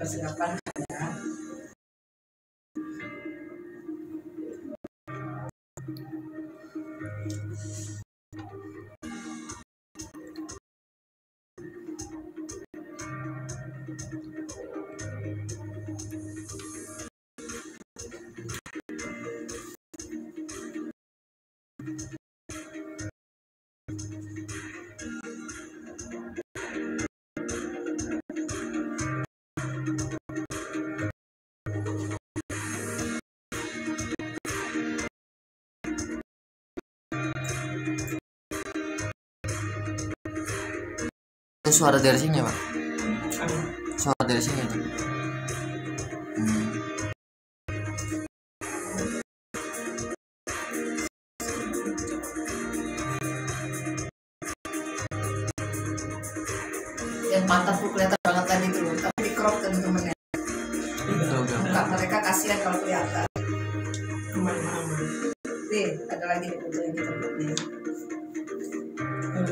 persiapan ya. Itu suara dari sini ya, Pak? Suara dari sini tuh. Yang mantap tuh kelihatan banget tadi tuh, tapi di crop teman-temannya. Muka mereka kasihan kalau kelihatan. Nih, ada lagi nih foto yang kita buat nih.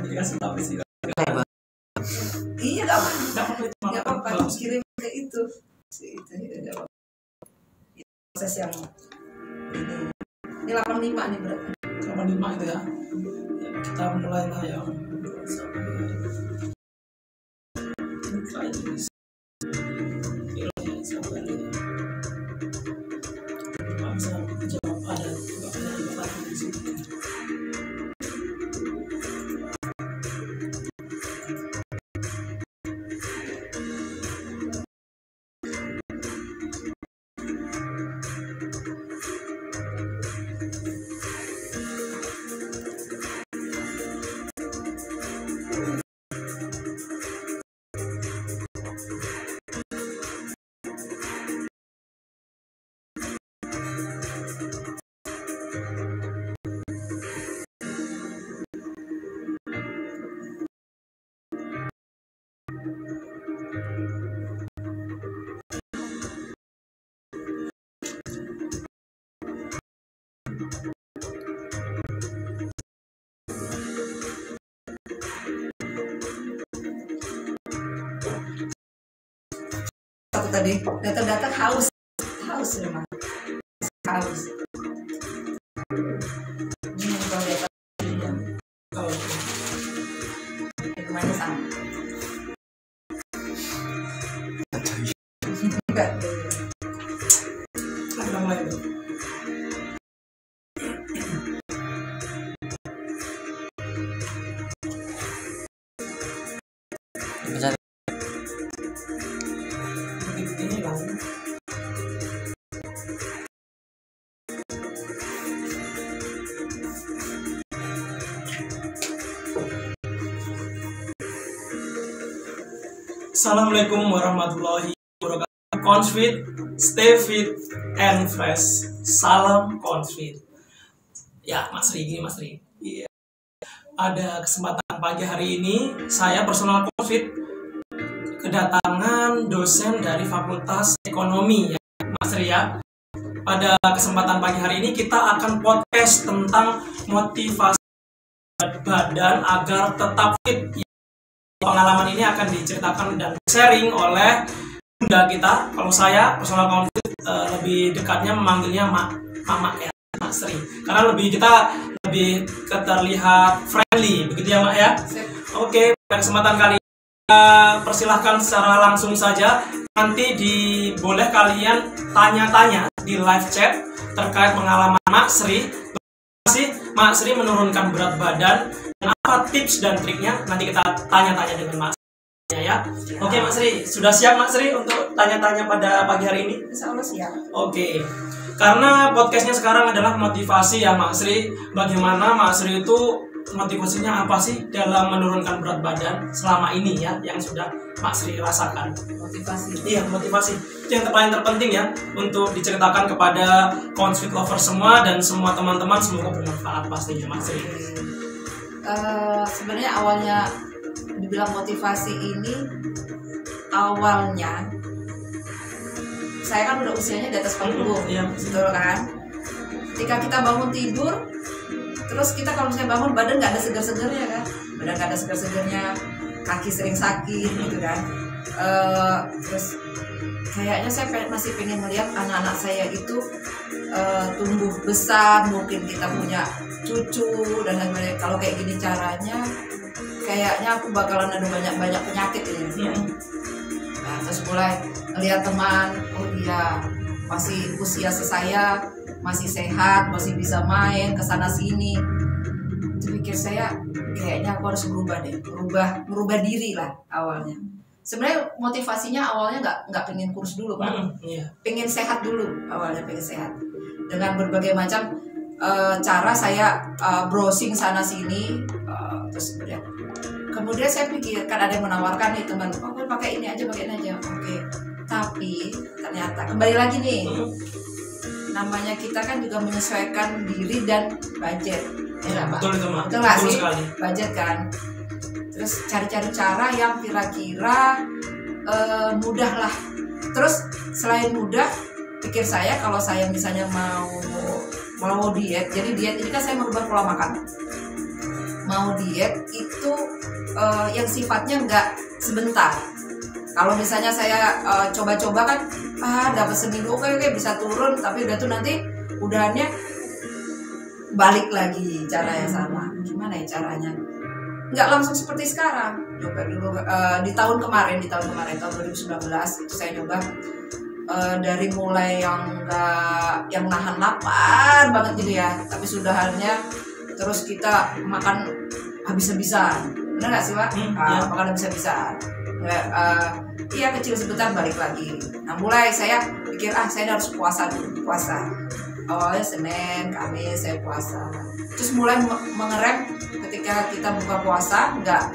Dikasih tapi sih. Iya, nggak apa-apa, kirim ke itu. Itu ada proses yang ini 85 nih berarti. 85 itu ya. Kita mulai lah ya. Tadi data-data haus memang haus. Ini kalau data gimana sama? Enggak. Kita mulai dulu. Assalamualaikum warahmatullahi wabarakatuh. Confit, stay fit and fresh. Salam Confit. Ya, Mas Ri, gini Mas Ri. Iya. Ada kesempatan pagi hari ini saya personal Confit kedatangan dosen dari Fakultas Ekonomi ya, Mas Ri ya. Pada kesempatan pagi hari ini kita akan podcast tentang motivasi badan agar tetap fit. Pengalaman ini akan diceritakan dan sharing oleh bunda kita. Kalau saya personal confit lebih dekatnya memanggilnya Mama ya, Mak Sri. Karena kita lebih terlihat friendly, begitu ya Mak ya. Oke, pada kesempatan kali ini persilahkan secara langsung saja. Nanti boleh kalian tanya-tanya di live chat terkait pengalaman Mak Sri. Mak Sri menurunkan berat badan dan apa tips dan triknya, nanti kita tanya-tanya dengan Mak Sri ya. Oke Mak Sri, sudah siap Mak Sri untuk tanya-tanya pada pagi hari ini? Insya Allah siap. Oke, karena podcastnya sekarang adalah motivasi ya Mak Sri. Bagaimana Mak Sri itu motivasinya apa sih dalam menurunkan berat badan selama ini ya, yang sudah Mak Sri rasakan? Motivasi. Iya, motivasi. Itu yang paling terpenting ya, untuk diceritakan kepada confit lover semua dan semua teman-teman, semoga bermanfaat pastinya Mak Sri. Sebenarnya awalnya dibilang motivasi ini, awalnya saya kan udah usianya di atas 40, iya, betul kan? Ketika kita bangun tidur, terus kita kalau misalnya bangun badan nggak ada segar-segarnya kan, badan nggak ada segar-segarnya, kaki sering sakit gitu kan. Terus kayaknya saya masih pengen melihat anak-anak saya itu tumbuh besar, mungkin kita punya cucu dan lain-lain. Kalau kayak gini caranya, kayaknya aku bakalan ada banyak penyakit ini. Nah, terus mulai ngelihat teman, oh iya masih usia saya, masih sehat, masih bisa main kesana sini. Pikir saya kayaknya aku harus berubah deh, merubah diri lah awalnya. Sebenarnya motivasinya awalnya nggak pengen kurus dulu Pak, pengen sehat dulu awalnya, pengen sehat. Dengan berbagai macam cara saya browsing sana sini, terus kemudian saya pikir kan ada yang menawarkan nih teman, oh pakai ini aja, oke. Tapi ternyata kembali lagi nih, namanya kita kan juga menyesuaikan diri dan budget. Ya, betul itu Mak. Betul nggak sih? Budget kan. Terus cari-cari cara yang kira-kira mudah lah. Terus selain mudah, pikir saya kalau saya misalnya mau diet, jadi diet ini kan saya merubah pola makan. Mau diet itu yang sifatnya nggak sebentar. Kalau misalnya saya coba-coba kan, dapat seminggu oke bisa turun, tapi udah tuh nanti udahannya balik lagi cara yang sama. Gimana ya caranya? Nggak langsung seperti sekarang. Coba dulu di tahun kemarin tahun 2019 itu saya coba dari mulai yang nahan lapar banget gitu ya, tapi sudahannya terus kita makan habis-habisan. Benar nggak sih Pak? Makan habis-habisan. Iya kecil sebentar balik lagi. Nah mulai saya pikir saya harus puasa dulu. Awalnya Senin, Kamis saya puasa. Terus mulai mengerem ketika kita buka puasa, nggak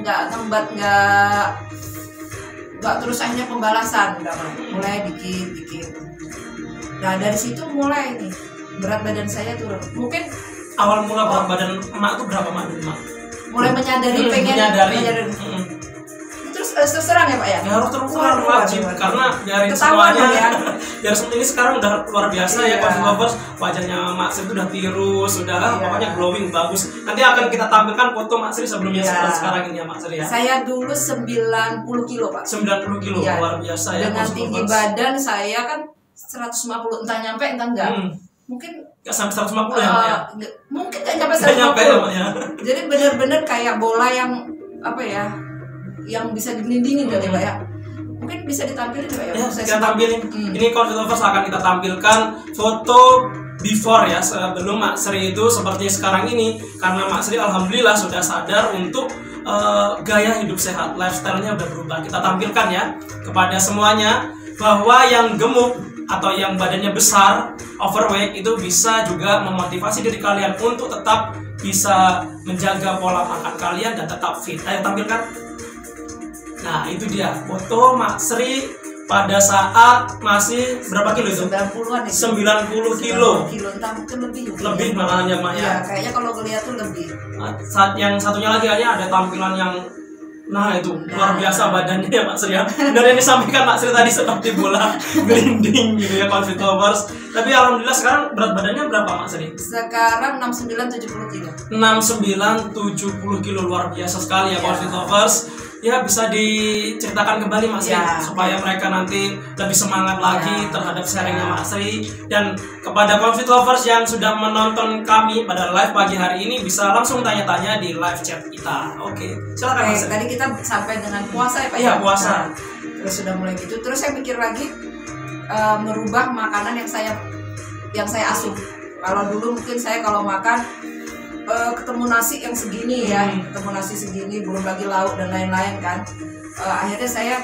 ngembat, nggak terus akhirnya pembalasan, udah mulai dikit. Nah dari situ mulai nih berat badan saya turun. Mungkin awal mula berat badan emak tuh berapa Mak? Mulai menyadari Terus terserang ya Pak ya? Harus terserang wajib karena dari semuanya ya. Dari ini sekarang udah luar biasa ya Coffee Lovers. Wajahnya Mak Sri itu udah tirus, pokoknya glowing bagus. Nanti akan kita tampilkan foto Mak Sri sebelumnya sekarang ini ya Mak Sri ya. Saya dulu 90 kilo Pak. 90 kilo luar biasa ya. Dengan tinggi badan saya kan 150, entah nyampe entah enggak. Mungkin nggak sampai 150 ya Mak ya? Mungkin nggak nyampe 150 Jadi bener-bener kayak bola yang yang bisa digelindingin kali Pak ya. Mungkin bisa ditampilin Pak ya? Kita tampilin. Ini Coffee Lovers akan kita tampilkan foto before ya, sebelum Mak Sri itu seperti sekarang ini. Karena Mak Sri alhamdulillah sudah sadar untuk gaya hidup sehat, lifestyle-nya udah berubah. Kita tampilkan ya kepada semuanya bahwa yang gemuk atau yang badannya besar, overweight itu bisa juga memotivasi diri kalian untuk tetap bisa menjaga pola makan kalian dan tetap fit. Ayo tampilkan. Nah itu dia foto Mak Sri pada saat masih berapa kilo itu? 90-an itu. 90 kilo. Entah mungkin lebih juga. Lebih makanya Mak ya. Kayaknya kalau ngeliat tuh lebih. Saat yang satunya lagi kayaknya ada tampilan yang luar biasa badannya ya Mak Sri ya. Dan yang disampaikan Mak Sri tadi seperti bola gelinding gitu ya Coffee Lovers. Tapi alhamdulillah sekarang berat badannya berapa Mak Sri? Sekarang 69-70 kilo. 69-70 kilo luar biasa sekali ya Coffee Lovers. Ya bisa diceritakan kembali Mak Sri supaya mereka nanti lebih semangat lagi terhadap sharingnya Mak Sri. Dan kepada Coffee Lovers yang sudah menonton kami pada live pagi hari ini bisa langsung tanya-tanya di live chat kita. Oke, silakan Mak Sri. Tadi kita sampai dengan puasa ya Pak? Iya puasa. Terus sudah mulai gitu. Terus saya pikir lagi merubah makanan yang saya asup. Kalau dulu mungkin saya kalau makan ketemu nasi yang segini ketemu nasi segini, belum lagi lauk dan lain-lain kan. Akhirnya saya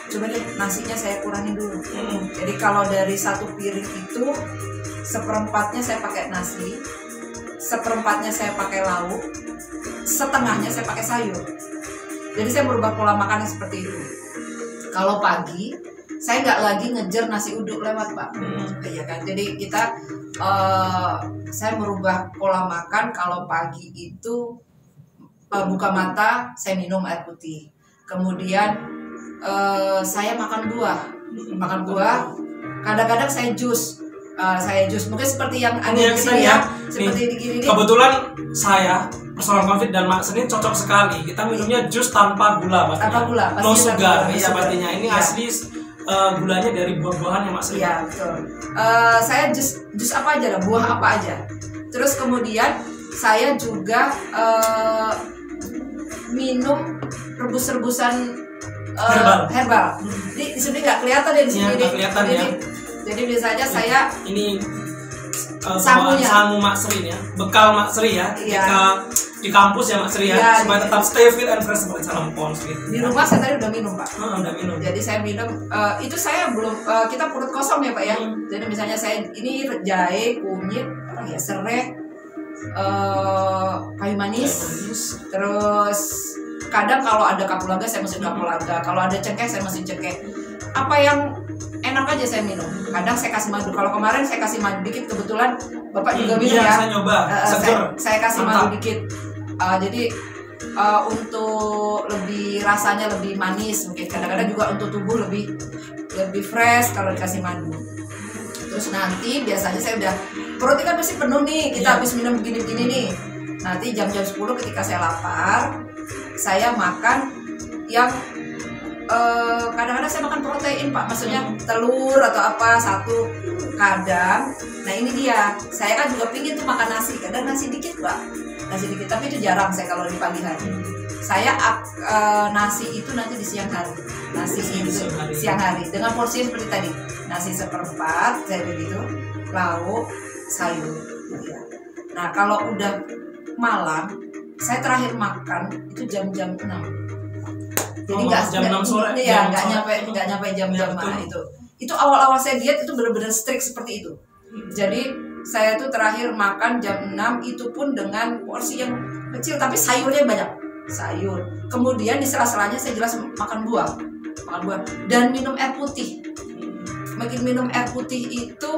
coba deh nasinya saya kurangin dulu. Jadi kalau dari satu piring itu seperempatnya saya pakai nasi, seperempatnya saya pakai lauk, setengahnya saya pakai sayur. Jadi saya merubah pola makan seperti itu. Kalau pagi saya nggak lagi ngejar nasi uduk lewat Pak. Iya kan. Jadi kita saya merubah pola makan. Kalau pagi itu buka mata saya minum air putih. Kemudian saya makan buah. Kadang-kadang saya jus. saya jus mungkin seperti yang ada Ini di yang sini kita ya, lihat. seperti di gini. Kebetulan saya persoalan konflik dan Mak Seni cocok sekali. Kita minumnya jus tanpa gula pastinya. Tanpa gula, No pastinya sugar. tanpa gula, Iya sugar. pastinya. Ini Iya. asli gulanya dari buah-buahan ya Mak Seni. Iya betul. Saya jus apa aja lah, buah apa aja. Terus kemudian saya juga minum rebus-rebusan herbal. Di sini nggak kelihatan ya di sini. Iya, nggak kelihatan ya. Jadi biasanya saya Ini Samunya. samu Mak Sri ya, bekal Mak Sri ya, Iya. ketika di kampus ya Mak Sri ya, Iya, supaya di- tetap stay fit and fresh seperti salam pons gitu. di rumah saya tadi udah minum Pak. Udah minum. Jadi saya minum itu saya belum kita perut kosong ya Pak ya. Jadi misalnya saya ini jahe, kunyit, serai, kayu manis. Terus kadang kalau ada kapulaga saya masukin kapulaga, kalau ada cengkeh saya masukin cengkeh. Apa yang enak aja saya minum. Kadang saya kasih madu. Kalau kemarin saya kasih madu dikit, kebetulan Bapak juga minum Iya, ya. saya nyoba. Seger. Saya kasih Mantap. madu dikit. Jadi untuk lebih rasanya lebih manis mungkin. Kadang-kadang juga untuk tubuh lebih fresh kalau dikasih madu. Terus nanti biasanya saya udah perutnya kan masih penuh nih, kita Iya. habis minum begini-begini nih. Nanti jam-jam 10 ketika saya lapar, saya makan yang kadang-kadang saya makan protein Pak, maksudnya telur atau apa satu kadang. Nah ini dia, saya kan juga pingin tuh makan nasi, kadang nasi dikit Pak, nasi dikit, tapi itu jarang saya kalau di pagi hari. Saya nasi itu nanti di siang hari, nasi itu siang hari dengan porsi seperti tadi, nasi seperempat saya begitu, lauk sayur gitu ya. Nah kalau udah malam, saya terakhir makan itu jam-jam 6. Jadi jam 6 sore. ya nggak nyampe jam-jam mana itu. Itu awal-awal saya diet itu benar-benar strict seperti itu. Jadi saya tuh terakhir makan jam 6 itu pun dengan porsi yang kecil tapi sayurnya banyak. Sayur. Kemudian di sela-selanya saya jelas makan buah dan minum air putih. Makin minum air putih itu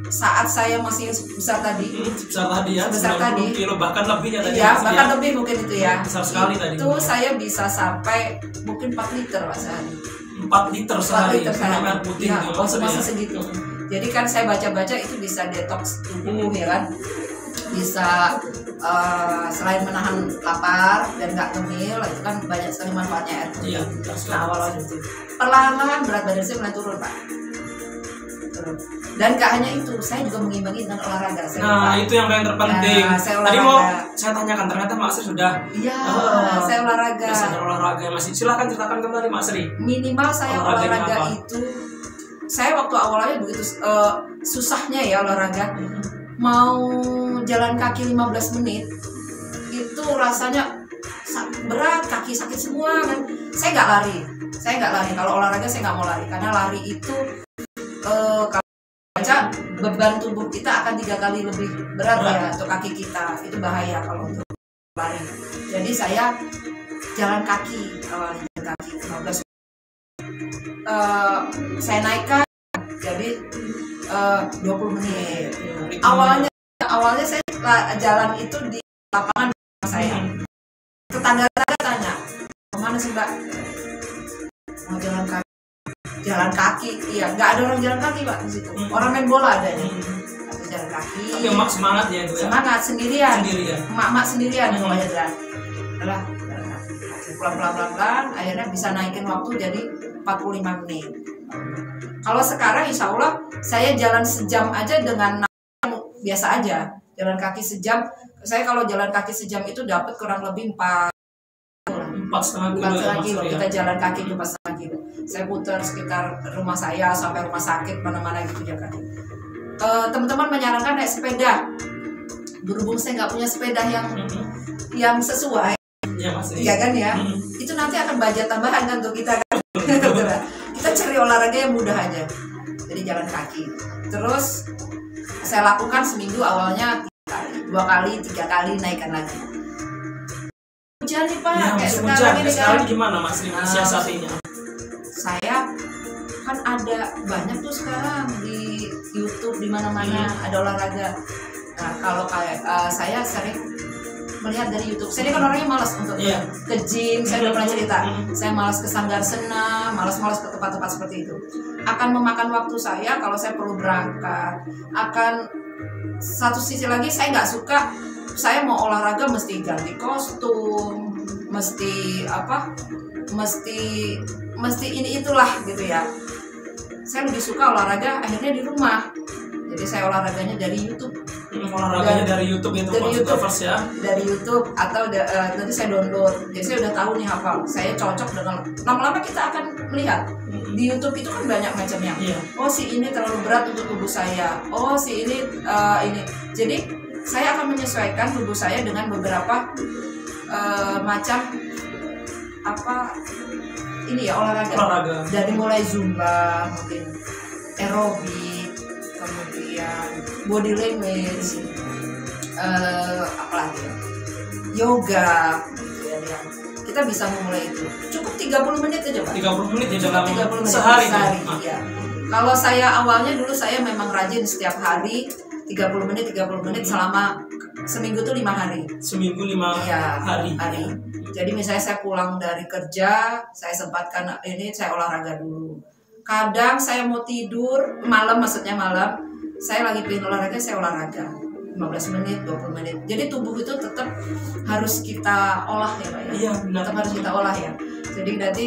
saat saya masih besar tadi. Besar tadi ya. Sebesar 90 tadi. kilo bahkan lebih ya tadi. Iya, Mas, bahkan ya. lebih mungkin itu ya. Besar sekali tadi. Itu saya bisa sampai mungkin 4 liter Pak sehari. 4 liter 4 sehari. liter sehari. Minum air putih Ya, gitu, masih maksudnya. segitu. Jadi kan saya baca-baca itu bisa detox tubuh ya kan. Bisa selain menahan lapar dan nggak ngemil, itu kan banyak sekali manfaatnya air putih. Iya, Nah awal itu perlahan-lahan berat badan saya mulai turun Pak. Turun. Dan gak hanya itu, saya juga mengimbangi dengan olahraga. Nah, itu yang paling terpenting. Nah, saya Tadi olahraga. mau saya tanyakan, ternyata Mak Sri sudah Iya, saya olahraga. biasanya olahraga masih. Silakan ceritakan kembali Mak Sri. Minimal saya Olahraganya olahraga apa? itu, saya waktu awalnya begitu susahnya ya olahraga. Mau jalan kaki 15 menit itu rasanya berat, kaki sakit semua kan. Saya nggak lari. Kalau olahraga saya nggak mau lari karena lari itu kalau baca beban tubuh kita akan 3 kali lebih berat ya untuk kaki kita. Itu bahaya kalau untuk lari. Jadi saya jalan kaki, awalnya jalan kaki 15 menit. Saya naikkan jadi 20 menit. Awalnya saya jalan itu di lapangan saya. Tetangga-tetangga tanya, kemana sih Mbak? Mau jalan kaki, iya nggak ada orang jalan kaki Pak di situ. Orang main bola ada nih. Jalan kaki. Tapi Mak semangat ya itu ya. Semangat sendirian. Sendirian. Emak-emak sendirian yang banyak jalan. Adalah pelan-pelan akhirnya bisa naikin waktu jadi 45 menit. Kalau sekarang insya Allah saya jalan sejam aja dengan biasa aja. Jalan kaki sejam. Saya kalau jalan kaki sejam itu dapat kurang lebih 4,5 kilo. Kita jalan kaki 4,5 kilo. Saya putar sekitar rumah saya sampai rumah sakit mana-mana gitu ya kan. Teman-teman menyarankan naik sepeda. Berhubung saya nggak punya sepeda yang sesuai, ya Mas. iya kan ya. Itu nanti akan budget tambahan kan untuk kita kan. Kita cari olahraga yang mudah aja. Jadi jalan kaki. Terus saya lakukan seminggu awalnya 3 kali, 2 kali, 3 kali naikkan lagi. Hujan nih Pak, Ya, kayak musim sekarang hujan. ini Sekarang kan. gimana Mas Ri siasatinya? Saya kan ada banyak tuh sekarang di YouTube di mana-mana ada olahraga. Nah kalau kayak saya sering melihat dari YouTube. Saya ini kan orangnya malas untuk ke gym. Saya udah pernah cerita. Saya malas ke sanggar senam, malas ke tempat-tempat seperti itu. Akan memakan waktu saya kalau saya perlu berangkat. Akan satu sisi lagi saya nggak suka. Saya mau olahraga mesti ganti kostum, mesti ini itulah gitu ya. Saya lebih suka olahraga akhirnya di rumah. Jadi saya olahraganya dari YouTube. Olahraganya dari YouTube itu dari YouTube, ya. Dari YouTube atau nanti saya download. Jadi saya udah tahu nih hafal. Saya cocok dengan lama-lama kita akan melihat. Di YouTube itu kan banyak macamnya. Oh si ini terlalu berat untuk tubuh saya. Oh si ini ini. Jadi saya akan menyesuaikan tubuh saya dengan beberapa macam ini ya olahraga. Dari mulai zumba, mungkin aerobik, kemudian body language, apalagi ya, yoga, gitu ya. Kita bisa memulai itu. Cukup 30 menit aja, Pak. 30 menit ya dalam 30 menit sehari. Ya. Kalau saya awalnya dulu saya memang rajin setiap hari 30 menit selama seminggu tuh 5 hari. Seminggu 5 hari. Jadi misalnya saya pulang dari kerja, saya sempatkan ini saya olahraga dulu. Kadang saya mau tidur malam, saya lagi pengen olahraga, saya olahraga 15 menit, 20 menit. Jadi tubuh itu tetap harus kita olah ya Pak ya. Iya, benar. Tetap harus kita olah ya. Jadi nanti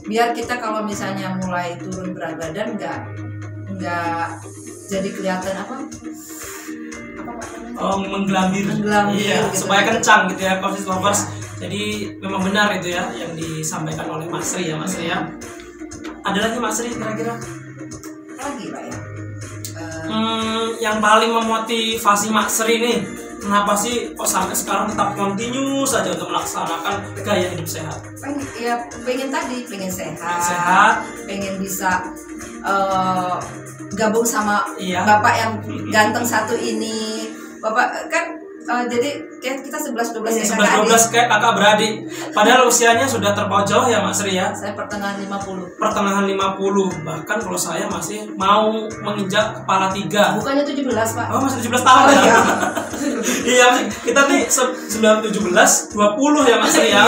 biar kita kalau misalnya mulai turun berat badan nggak jadi kelihatan menggelambir. Iya, gitu. Supaya kencang gitu ya, Coffee Lovers. Jadi memang benar itu ya yang disampaikan oleh Mas Sri ya, Mas Sri ya. Ada lagi Mas Sri kira-kira? Lagi Pak ya. Yang paling memotivasi Mas Sri nih, kenapa sih kok sampai sekarang tetap continue saja untuk melaksanakan gaya hidup sehat? Pengen sehat, pengen bisa gabung sama bapak yang ganteng satu ini. Bapak kan jadi kita 11-12 kayak kakak beradik. Padahal usianya sudah terpaut jauh ya Mas Sri ya. Saya pertengahan 50. Bahkan kalau saya masih mau menginjak kepala 3. Bukannya 17 Pak. Oh masih 17 tahun ya. Iya kita nih 19-17 20 ya Mas Sri ya.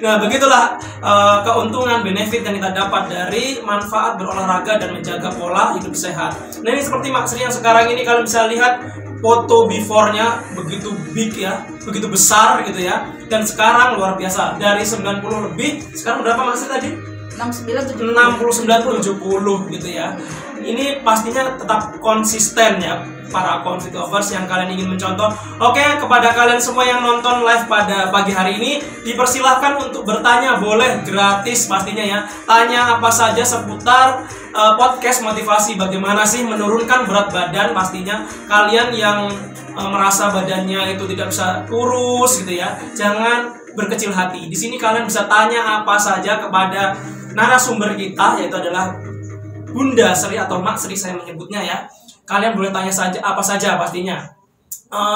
Nah begitulah keuntungan benefit yang kita dapat dari manfaat berolahraga dan menjaga pola hidup sehat. Nah ini seperti Mas Sri yang sekarang ini kalau bisa lihat foto before-nya begitu big ya, begitu besar gitu ya. Dan sekarang luar biasa, dari 90 lebih, sekarang berapa Mas Sri tadi? 69-70 gitu ya. Ini pastinya tetap konsisten ya para Confit Lovers yang kalian ingin mencontoh. Oke, kepada kalian semua yang nonton live pada pagi hari ini, dipersilahkan untuk bertanya, boleh gratis pastinya ya. Tanya apa saja seputar podcast motivasi, bagaimana sih menurunkan berat badan. Pastinya kalian yang merasa badannya itu tidak bisa kurus gitu ya, jangan berkecil hati. Di sini kalian bisa tanya apa saja kepada narasumber kita, yaitu adalah Bunda Sri atau Mak Sri saya menyebutnya ya. Kalian boleh tanya saja apa saja pastinya.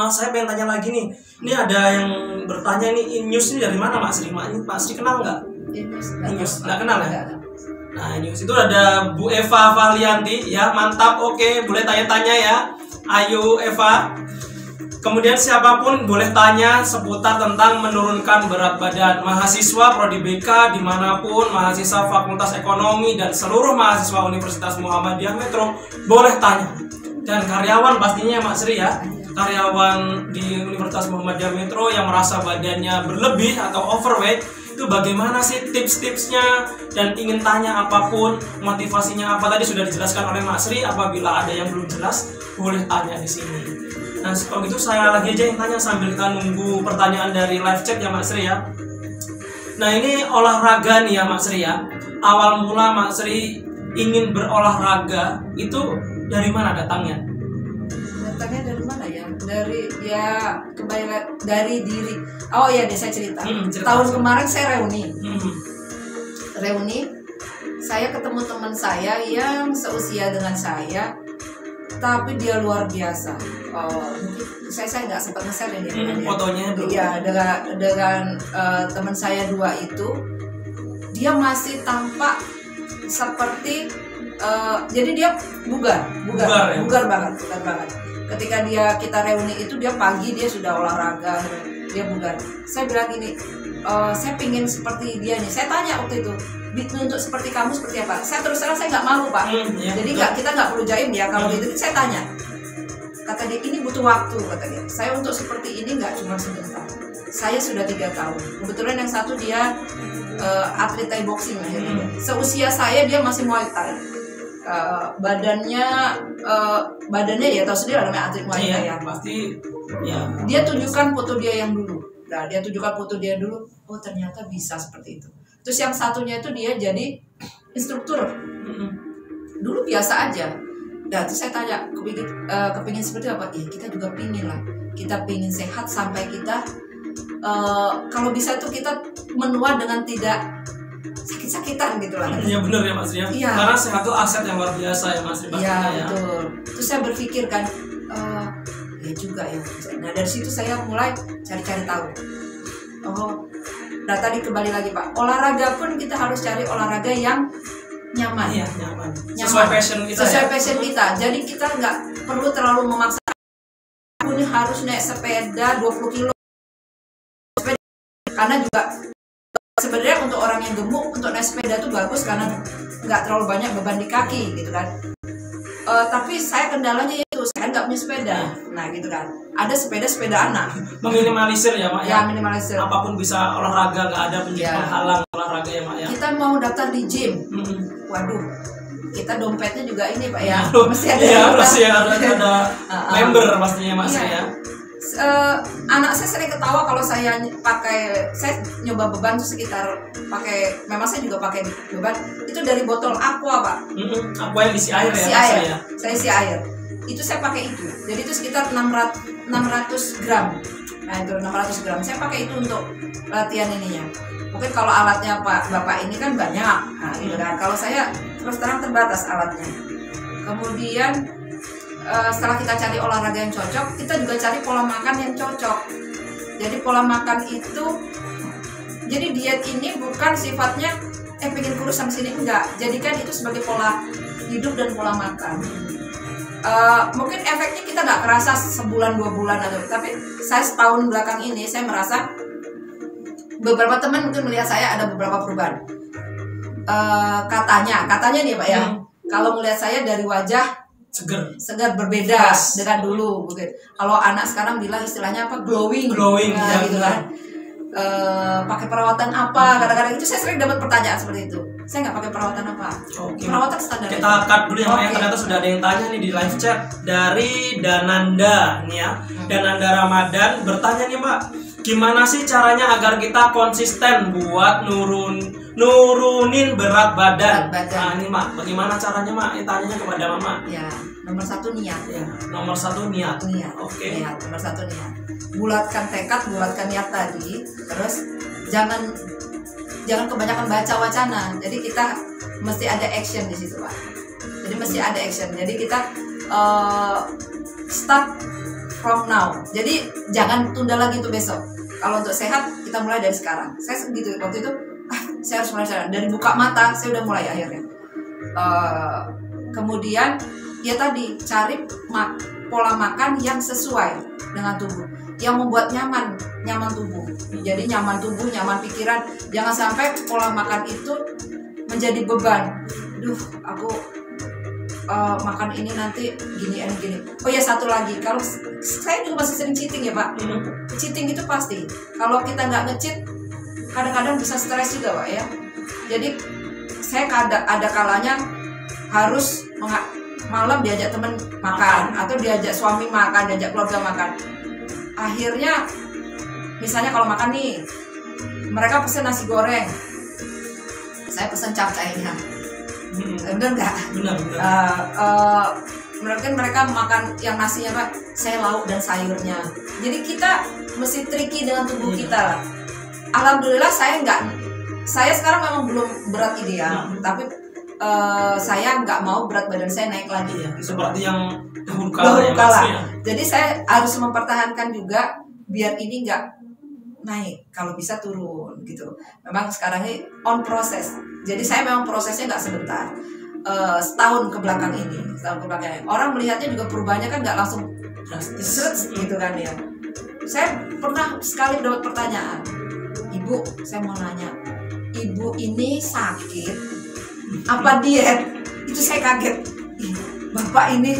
Saya pengen tanya lagi nih. Ini ada yang bertanya nih, Inus ini dari mana Mak Sri? Mak Sri kenal nggak? Inus nggak kenal ya? Nah Inus itu ada Bu Eva Valianti ya, mantap. Oke, boleh tanya-tanya ya. Ayo Eva. Kemudian siapapun boleh tanya seputar tentang menurunkan berat badan. Mahasiswa Prodi BK dimanapun, mahasiswa Fakultas Ekonomi dan seluruh mahasiswa Universitas Muhammadiyah Metro boleh tanya. Dan karyawan pastinya Mak Sri ya, karyawan di Universitas Muhammadiyah Metro yang merasa badannya berlebih atau overweight, itu bagaimana sih tips-tipsnya, dan ingin tanya apapun, motivasinya apa, tadi sudah dijelaskan oleh Mak Sri. Apabila ada yang belum jelas, boleh tanya di sini. Nah, kalau gitu saya lagi aja yang tanya sambil kita nunggu pertanyaan dari live chat ya Mak Sri ya. Nah, ini olahraga nih ya Mak Sri ya. Awal mula Mak Sri ingin berolahraga itu dari mana datangnya? Datangnya dari mana ya? Dari diri. Oh iya deh, saya cerita. Tahun kemarin saya reuni. Saya ketemu teman saya yang seusia dengan saya, tapi dia luar biasa. Saya nggak sempat nge-share ya fotonya dulu. Iya, dengan teman saya 2 itu, dia masih tampak seperti jadi dia bugar banget. ketika kita reuni itu dia pagi dia sudah olahraga, dia bugar. Saya bilang gini, saya pingin seperti dia nih. Saya tanya waktu itu, untuk seperti kamu seperti apa? Saya terus terang saya nggak malu Pak. Jadi kita nggak perlu jaim ya kalau gitu. Saya tanya, kata dia ini butuh waktu, kata dia. Saya untuk seperti ini nggak cuma sebentar. Saya sudah 3 tahun. Kebetulan yang satu dia atlet Thai boxing akhirnya. Seusia saya dia masih Muay Thai. Badannya ya tahu sendiri namanya atlet Muay Thai ya. Pasti ya. Dia tunjukkan foto dia yang dulu. Nah, dia tunjukkan foto dia dulu. Oh, ternyata bisa seperti itu. Terus yang satunya itu dia jadi instruktur. Dulu biasa aja. Nah, terus saya tanya, kepingin seperti apa? Ya, kita juga pingin lah. Kita pingin sehat sampai kita kalau bisa tuh kita menua dengan tidak sakit-sakitan gitu lah. Iya benar ya Mas ya. Iya. Karena sehat itu aset yang luar biasa ya Mas. Iya betul. Terus saya berpikir kan, ya juga ya. Nah dari situ saya mulai cari-cari tahu. Nah tadi kembali lagi Pak, olahraga pun kita harus cari olahraga yang nyaman. Iya nyaman. Sesuai passion kita. Sesuai passion kita. Jadi kita nggak perlu terlalu memaksa. Aku ini harus naik sepeda 20 kilo. Karena juga sebenarnya untuk orang yang gemuk untuk naik sepeda itu bagus karena nggak terlalu banyak beban di kaki gitu kan. Tapi saya kendalanya itu saya nggak punya sepeda. Nah gitu kan. Ada sepeda anak. Meminimalisir ya Mak ya. Ya minimalisir. Apapun bisa olahraga, nggak ada penghalang olahraga ya Mak ya. Kita mau daftar di gym. Waduh. Kita dompetnya juga ini Pak ya. Mesti ada. Iya pasti ada member pastinya Mas ya. Anak saya sering ketawa kalau saya nyoba beban tuh sekitar memang saya juga pakai beban itu dari botol aqua Pak. Aqua yang isi air ya. Saya isi air itu saya pakai itu, jadi itu sekitar 600 gram. Nah itu 600 gram saya pakai itu untuk latihan ininya. Mungkin kalau alatnya Bapak ini kan banyak, nah gitu kan. Kalau saya terus terang terbatas alatnya. Kemudian setelah kita cari olahraga yang cocok, kita juga cari pola makan yang cocok. Jadi pola makan itu, jadi diet ini bukan sifatnya pengen kurus sampai sini, enggak. Jadikan itu sebagai pola hidup dan pola makan. Mungkin efeknya kita nggak kerasa sebulan 2 bulan atau, tapi saya setahun belakang ini saya merasa beberapa teman mungkin melihat saya ada beberapa perubahan. Katanya nih Pak ya, kalau melihat saya dari wajah segar berbeda dengan dulu mungkin. Kalau anak sekarang bilang istilahnya apa, glowing nah, gitu kan. Pakai perawatan apa, kadang-kadang itu saya sering dapat pertanyaan seperti itu. Saya nggak pakai perawatan apa. Perawatan standar. Kita cut dulu ya Mak ya. Ternyata sudah ada yang tanya nih di live chat dari Dananda nih ya. Dananda Ramadan bertanya nih Mak, gimana sih caranya agar kita konsisten buat nurunin berat badan? Nah ini Mak, bagaimana caranya Mak? Tanyanya kepada Mama. Ya, nomor 1 niat. Ya, nomor 1 niat. Oke. Niat, nomor 1 niat. Bulatkan tekad, bulatkan niat tadi. Terus jangan kebanyakan baca wacana. Jadi kita mesti ada action di situ Pak. Jadi mesti ada action. Jadi kita start from now. Jadi jangan tunda lagi tuh besok. Kalau untuk sehat kita mulai dari sekarang. Saya segitu waktu itu. Saya harus mulai dari buka mata. Saya udah mulai akhirnya. Kemudian ya tadi cari pola makan yang sesuai dengan tubuh, yang membuat nyaman tubuh. Jadi nyaman tubuh, nyaman pikiran. Jangan sampai pola makan itu menjadi beban. Aku makan ini nanti gini. Oh ya satu lagi, kalau saya juga masih sering cheating ya Pak. Cheating itu pasti. Kalau kita nggak nge-cheat, kadang-kadang bisa stres juga Pak ya. Jadi saya ada kalanya harus malam diajak teman makan atau diajak suami makan, diajak keluarga makan. Akhirnya misalnya kalau makan nih, mereka pesen nasi goreng, saya pesen capcaynya. Bener nggak? Benar. Mungkin mereka makan yang nasinya Pak, saya lauk dan sayurnya. Jadi kita mesti tricky dengan tubuh kita. Alhamdulillah saya sekarang memang belum berat ideal, tapi saya nggak mau berat badan saya naik lagi ya. Seperti yang dahulu kala. Jadi saya harus mempertahankan juga biar ini nggak naik, kalau bisa turun gitu. Memang sekarang ini on proses. Jadi saya memang prosesnya nggak sebentar. Setahun ke belakang ini. Orang melihatnya juga perubahannya kan nggak langsung seret gitu kan ya. Saya pernah sekali dapat pertanyaan, Ibu, saya mau nanya, Ibu ini sakit apa diet? Itu saya kaget. Ih, Bapak ini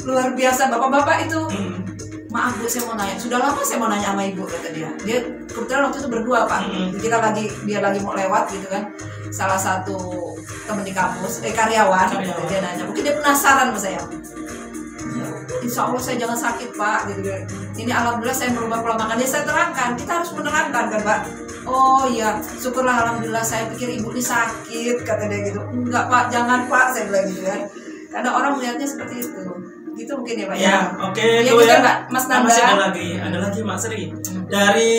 luar biasa, bapak-bapak itu. Maaf Bu, saya mau nanya. Sudah lama saya mau nanya sama Ibu, kata dia. Dia kebetulan waktu itu berdua Pak. Dia lagi mau lewat gitu kan. Salah satu teman di kampus, karyawan. Dia nanya, mungkin dia penasaran sama saya. Insya Allah saya jangan sakit Pak gitu kan. Ini alhamdulillah saya merubah pola makan. Dia saya terangkan, kita harus menerangkan kan Pak. Oh iya, syukurlah alhamdulillah, saya pikir Ibu ini sakit, kata dia gitu. Enggak Pak, jangan Pak, saya bilang gitu kan. Karena orang melihatnya seperti itu. Gitu mungkin ya Pak ya. Oke, ya, itu ya. Mbak, Mas Nanda. Masih ada lagi Mak Sri. Dari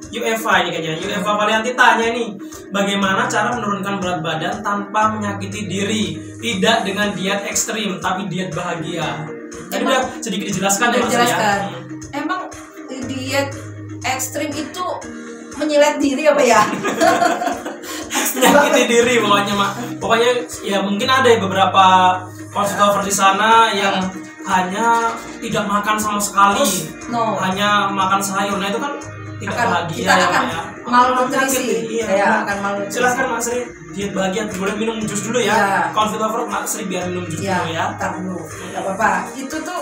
UFA ini kayaknya. UFA Valianti tanya nih, bagaimana cara menurunkan berat badan tanpa menyakiti diri? Tidak dengan diet ekstrim, tapi diet bahagia. Tadi udah sedikit dijelaskan ya Mas ya. Emang diet ekstrim itu menyilet diri apa ya? Menyakiti diri pokoknya Mak. Pokoknya ya mungkin ada ya beberapa konsultan di sana yang hanya tidak makan sama sekali, hanya makan sayur. Nah itu kan tidak bahagia. Kita akan malnutrisi. Iya, akan malnutrisi. Silahkan Mak Sri, diet bahagia. Boleh minum jus dulu ya. Konsultan Mak Sri biar minum jus dulu ya. Tar dulu, nggak apa-apa. Itu tuh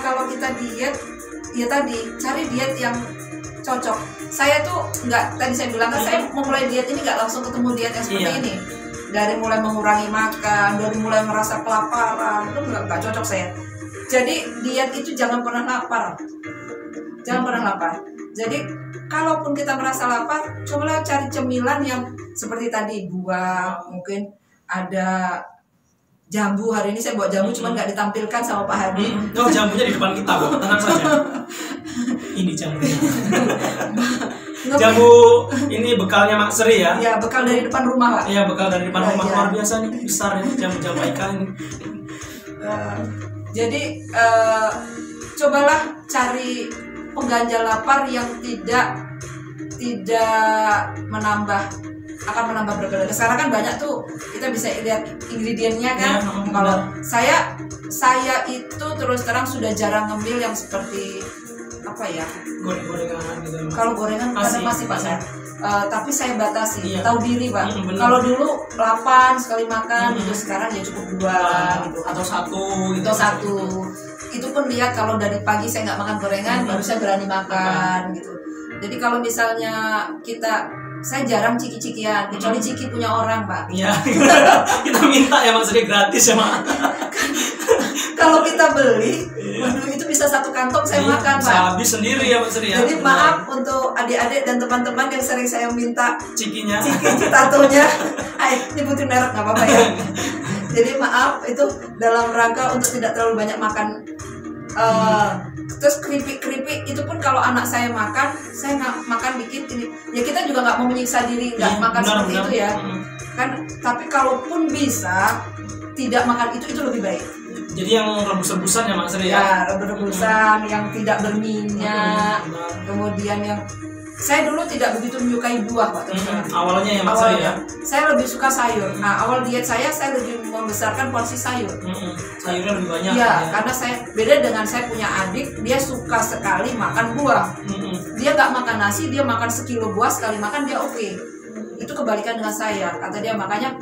kalau kita diet, ya tadi cari diet yang cocok. Saya tuh nggak, tadi saya bilang kan saya memulai diet ini nggak langsung ketemu diet yang seperti ini. Dari mulai mengurangi makan, dari mulai merasa kelaparan, itu nggak cocok saya. Jadi diet itu jangan pernah lapar, jangan pernah lapar. Jadi kalaupun kita merasa lapar, cobalah cari cemilan yang seperti tadi, buah, mungkin ada jambu. Hari ini saya buat jambu, cuman nggak ditampilkan sama Pak Hadi. Oh, jambunya di depan kita kok, tenang saja. Ini jambunya. Jambu ini bekalnya Mak Sri ya? Ya, bekal dari depan rumah Pak. Iya, bekal dari depan rumah. Luar biasa nih, besar ya jambu-jambu ikan ini. Jadi cobalah cari pengganjal lapar yang tidak akan menambah berat badan. Sekarang kan banyak tuh, kita bisa lihat ingredientnya kan. Kalau saya itu terus terang sudah jarang ngemil yang seperti apa ya, gorengan gitu. Kalau gorengan masih Pak saya. Tapi saya batasi, Iya. tahu diri Pak. Kalau dulu 8 sekali makan, gitu sekarang ya cukup 2 gitu. Atau 1 gitu. Atau 1. Itu pun lihat kalau dari pagi saya nggak makan gorengan, baru saya berani makan gitu. Jadi kalau misalnya saya jarang ciki-cikian, kecuali ciki punya orang Pak. Iya. Kita minta ya Mas Sri, gratis ya Mak. Kalau kita beli, waduh itu bisa 1 kantong saya makan Pak. Bisa habis sendiri ya Mas Sri ya. Jadi maaf untuk adik-adik dan teman-teman yang sering saya minta cikinya, tatonya, nyebutin merek nggak apa-apa ya. Jadi maaf itu dalam rangka untuk tidak terlalu banyak makan. Terus keripik itu pun kalau anak saya makan, saya nggak makan dikit ini. Ya kita juga nggak mau menyiksa diri nggak makan seperti itu ya. Kan tapi kalaupun bisa tidak makan itu lebih baik. Jadi yang rebus-rebusan ya Mak Sri ya? Ya, rebus-rebusan yang tidak berminyak. Kemudian yang saya dulu tidak begitu menyukai buah Pak terus terang. Awalnya ya Mak Sri ya? Saya lebih suka sayur. Nah, awal diet saya lebih membesarkan porsi sayur. Sayurnya lebih banyak. Ya, karena saya beda dengan saya punya adik, dia suka sekali makan buah. Dia nggak makan nasi, dia makan sekilo buah sekali makan dia oke. Itu kebalikan dengan saya. Kata dia makanya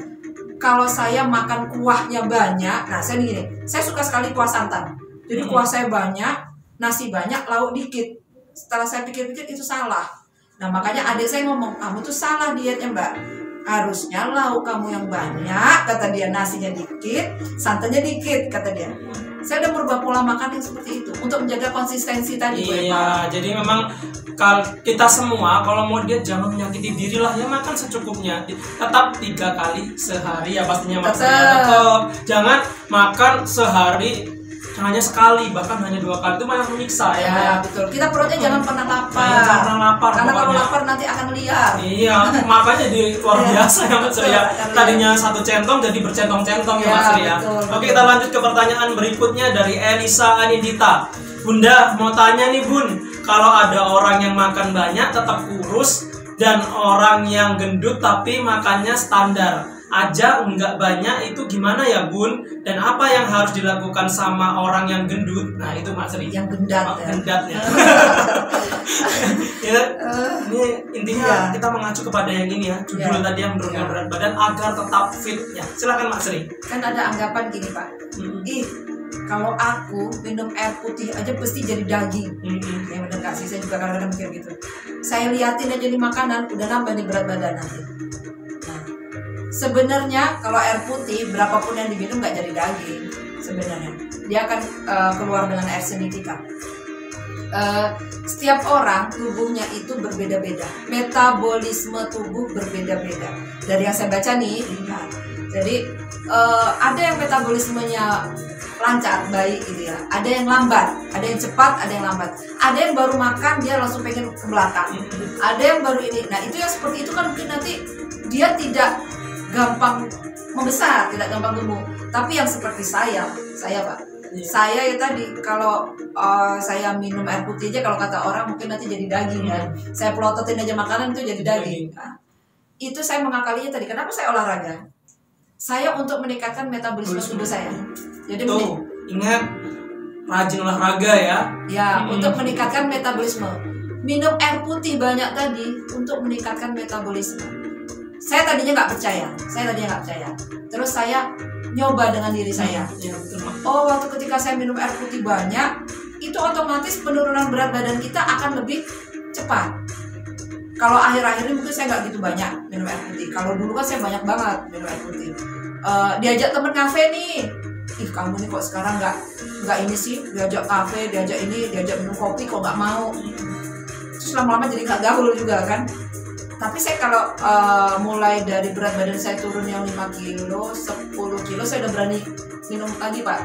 kalau saya makan kuahnya banyak, nah saya gini, saya suka sekali kuah santan. Jadi kuah saya banyak, nasi banyak, lauk dikit. Setelah saya pikir-pikir itu salah. Nah makanya adik saya ngomong, kamu tuh salah dietnya Mbak. Harusnya lauk kamu yang banyak, kata dia, nasinya dikit, santannya dikit, kata dia. Saya udah berubah pola makan yang seperti itu untuk menjaga konsistensi tadi. Iya, jadi memang kalau kita semua kalau mau diet jangan menyakiti diri lah ya, makan secukupnya. Tetap 3 kali sehari ya pastinya tetap. Jangan makan sehari hanya sekali, bahkan hanya 2 kali, itu malah menyiksa ya. Betul. Kita perutnya jangan pernah lapar. Jangan pernah lapar. Karena kalau lapar nanti akan liar. Iya, makanya jadi luar biasa ya Mas Sri ya. Tadinya 1 centong jadi bercentong-centong ya Mas Sri ya. Oke, kita lanjut ke pertanyaan berikutnya dari Elisa Anindita. Bunda, mau tanya nih Bun, kalau ada orang yang makan banyak tetap kurus dan orang yang gendut tapi makannya standar, aja nggak banyak itu gimana ya Bun? Dan apa yang harus dilakukan sama orang yang gendut? Nah itu Mak Sri. Yang gendat ya. Gendatnya. Ya, ini intinya Iya. kita mengacu kepada yang ini ya, judul Iya. tadi yang menurunkan Iya. berat badan agar tetap fit. Ya, silakan Mak Sri. Kan ada anggapan gini Pak, ih kalau aku minum air putih aja pasti jadi daging. Ya bener gak sih, saya juga kadang-kadang mikir gitu. Saya liatin aja di makanan, udah nambah nih berat badan nanti. Nah, sebenarnya kalau air putih berapapun yang diminum nggak jadi daging sebenarnya. Dia akan keluar dengan air sendiri Kak. Setiap orang tubuhnya itu berbeda-beda, metabolisme tubuh berbeda-beda. Dari yang saya baca nih, nah, jadi ada yang metabolismenya lancar, baik gitu ya. Ada yang lambat, ada yang cepat, ada yang lambat. Ada yang baru makan dia langsung pengen ke belakang. Ada yang baru ini. Nah itu yang seperti itu kan mungkin nanti dia tidak gampang membesar, tidak gampang gemuk. Tapi yang seperti saya Pak. Saya ya tadi kalau saya minum air putih aja kalau kata orang mungkin nanti jadi daging kan. Saya pelototin aja makanan itu jadi daging. Nah, itu saya mengakalinya tadi. Kenapa saya olahraga? Saya untuk meningkatkan metabolisme tubuh saya. Jadi Tuh, ingat rajin olahraga ya. ya, untuk meningkatkan metabolisme. Minum air putih banyak tadi untuk meningkatkan metabolisme. Saya tadinya nggak percaya. Terus saya nyoba dengan diri saya. Ya, betul, Mak. Oh, waktu ketika saya minum air putih banyak, itu otomatis penurunan berat badan kita akan lebih cepat. Kalau akhir-akhir ini mungkin saya nggak gitu banyak minum air putih. Kalau dulu kan saya banyak banget minum air putih. Diajak temen kafe nih, ih kamu nih kok sekarang nggak ini sih, diajak kafe, diajak minum kopi kok nggak mau. Terus lama-lama jadi nggak gaul juga kan. Tapi saya kalau mulai dari berat badan saya turun yang 5 kilo, 10 kilo saya udah berani minum lagi Pak.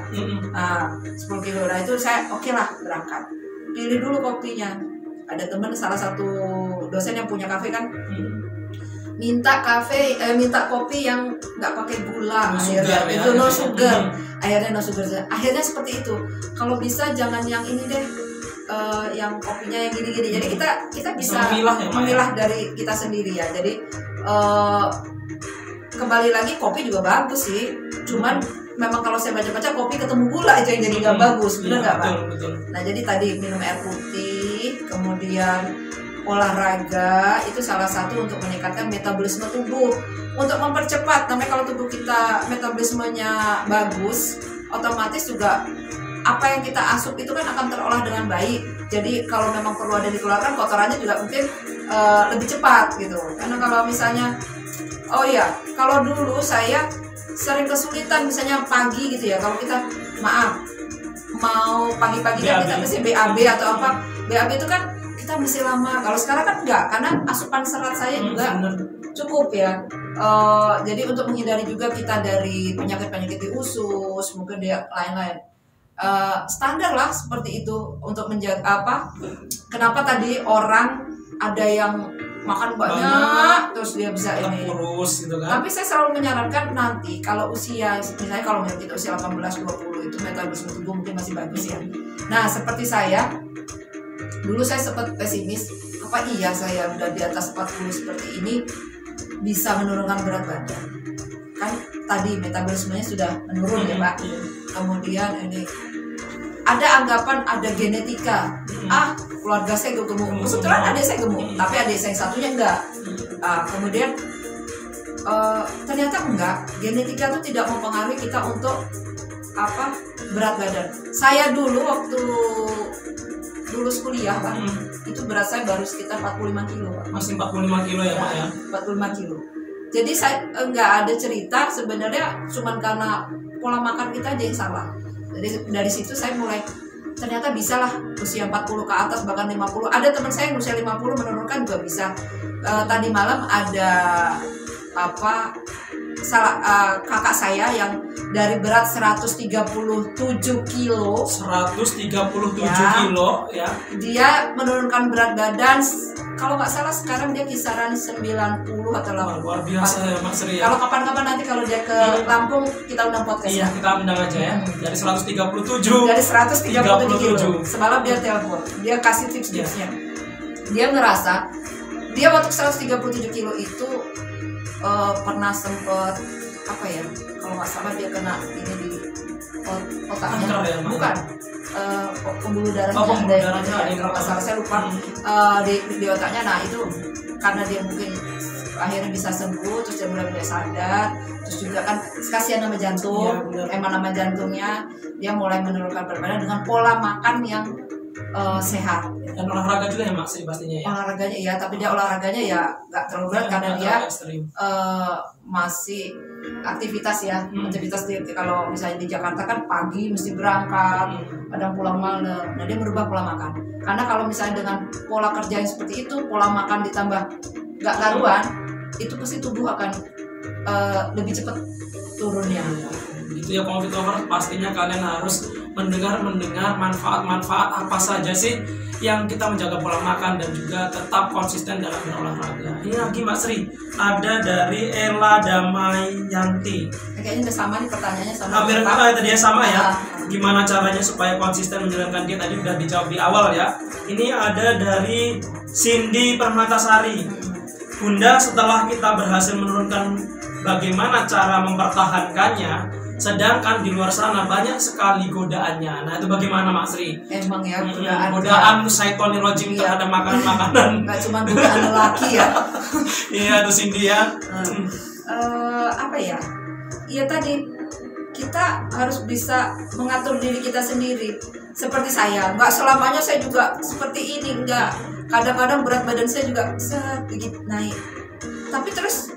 Nah, 10 kilo, nah itu saya oke lah berangkat. Pilih dulu kopinya. Ada teman salah satu dosen yang punya kafe kan, minta kopi yang nggak pakai gula, akhirnya itu no sugar, akhirnya seperti itu. Kalau bisa jangan yang ini deh, yang kopinya yang gini-gini. Jadi kita bisa memilah dari kita sendiri ya. Jadi kembali lagi kopi juga bagus sih, cuman memang kalau saya baca-baca kopi ketemu gula aja yang jadi nggak bagus, benar nggak Pak? Betul. Nah jadi tadi minum air putih, kemudian olahraga itu salah satu untuk meningkatkan metabolisme tubuh, untuk mempercepat. Namanya kalau tubuh kita metabolismenya bagus, otomatis juga apa yang kita asup itu kan akan terolah dengan baik. Jadi kalau memang perlu ada dikeluarkan, kotorannya juga mungkin lebih cepat gitu. Karena kalau misalnya, kalau dulu saya sering kesulitan misalnya pagi gitu ya, kalau kita mau pagi-pagi kan kita mesti BAB atau apa. BAB itu kan kita mesti lama. Kalau sekarang kan enggak, karena asupan serat saya juga cukup ya. Jadi untuk menghindari juga kita dari penyakit-penyakit di usus, mungkin dia lain-lain. Standar lah seperti itu untuk menjaga kenapa tadi orang ada yang makan banyak terus dia bisa ini kurus gitu kan. Tapi saya selalu menyarankan nanti kalau usia, misalnya kalau kita usia 18-20 itu metabolisme tubuh mungkin masih bagus ya. Nah seperti saya dulu saya sempat pesimis, apa iya saya udah di atas 40 seperti ini bisa menurunkan berat badan. Kan tadi metabolismenya sudah menurun ya Pak. Kemudian ini ada anggapan ada genetika. Keluarga saya gemuk. Kebetulan adik saya gemuk, tapi adik saya satunya enggak. Kemudian ternyata enggak. Genetika itu tidak mempengaruhi kita untuk berat badan. Saya dulu waktu lulus kuliah Pak, itu berat saya baru sekitar 45 kilo Pak. Masih 45 kilo ya Pak ya? 45 kilo. Jadi saya nggak ada cerita sebenarnya, cuman karena pola makan kita aja yang salah. Jadi dari situ saya mulai ternyata bisa lah usia 40 ke atas bahkan 50. Ada teman saya yang usia 50 menurunkan juga bisa. Tadi malam ada kakak saya yang dari berat 137 kilo 137 ya, kilo ya. Dia menurunkan berat badan kalau nggak salah sekarang dia kisaran 90 atau 80. Luar biasa ya Mas Sri ya. Kalau kapan-kapan nanti kalau dia ke Lampung kita undang podcast. Iya, kita undang aja ya. Dari 137 dari 137 kilo. Semalam dia telepon, dia kasih tips-tipsnya. Dia ngerasa dia waktu 137 kilo itu pernah sempet apa ya, kalau nggak salah dia kena ini di otaknya, Kanker ya, bukan pembuluh darahnya, Oh, pembuluh ada darahnya ada yang kalau nggak salah, saya lupa. Di otaknya. Nah itu karena dia mungkin akhirnya bisa sembuh, terus dia mulai sadar, terus juga kan kasihan nama jantung, Iya, benar. emang nama jantungnya, dia mulai menurunkan berat badan dengan pola makan yang sehat. Dan olahraga juga ya Mak Sri pastinya ya. Olahraganya iya, tapi dia olahraganya ya nggak terlalu berat karena Nggak dia terlalu ekstrim. masih aktivitas ya. Aktivitas kalau misalnya di Jakarta kan pagi mesti berangkat, kadang pulang malam. Nah dia merubah pola makan, karena kalau misalnya dengan pola kerja yang seperti itu, pola makan ditambah nggak karuan, itu pasti tubuh akan lebih cepat turunnya. Gitu ya Confit Lover, pastinya kalian harus mendengar manfaat-manfaat apa saja sih yang kita menjaga pola makan dan juga tetap konsisten dalam berolahraga. Ini lagi Mbak Sri, ada dari Ella Damayanti. Kayaknya udah sama nih pertanyaannya sama. Hampir tadi ya sama ya. Gimana caranya supaya konsisten menjalankan diet, tadi udah dijawab di awal ya. Ini ada dari Cindy Permatasari. Bunda, setelah kita berhasil menurunkan, bagaimana cara mempertahankannya? Sedangkan di luar sana banyak sekali godaannya. Nah itu bagaimana Mak Sri? Emang ya Godaan syaitonirrojim terhadap makanan-makanan. Nggak cuma godaan lelaki ya. Iya itu Cindy ya. Apa ya? Iya tadi kita harus bisa mengatur diri kita sendiri. Seperti saya, nggak selamanya saya juga seperti ini, nggak. Kadang-kadang berat badan saya juga sedikit naik. Tapi terus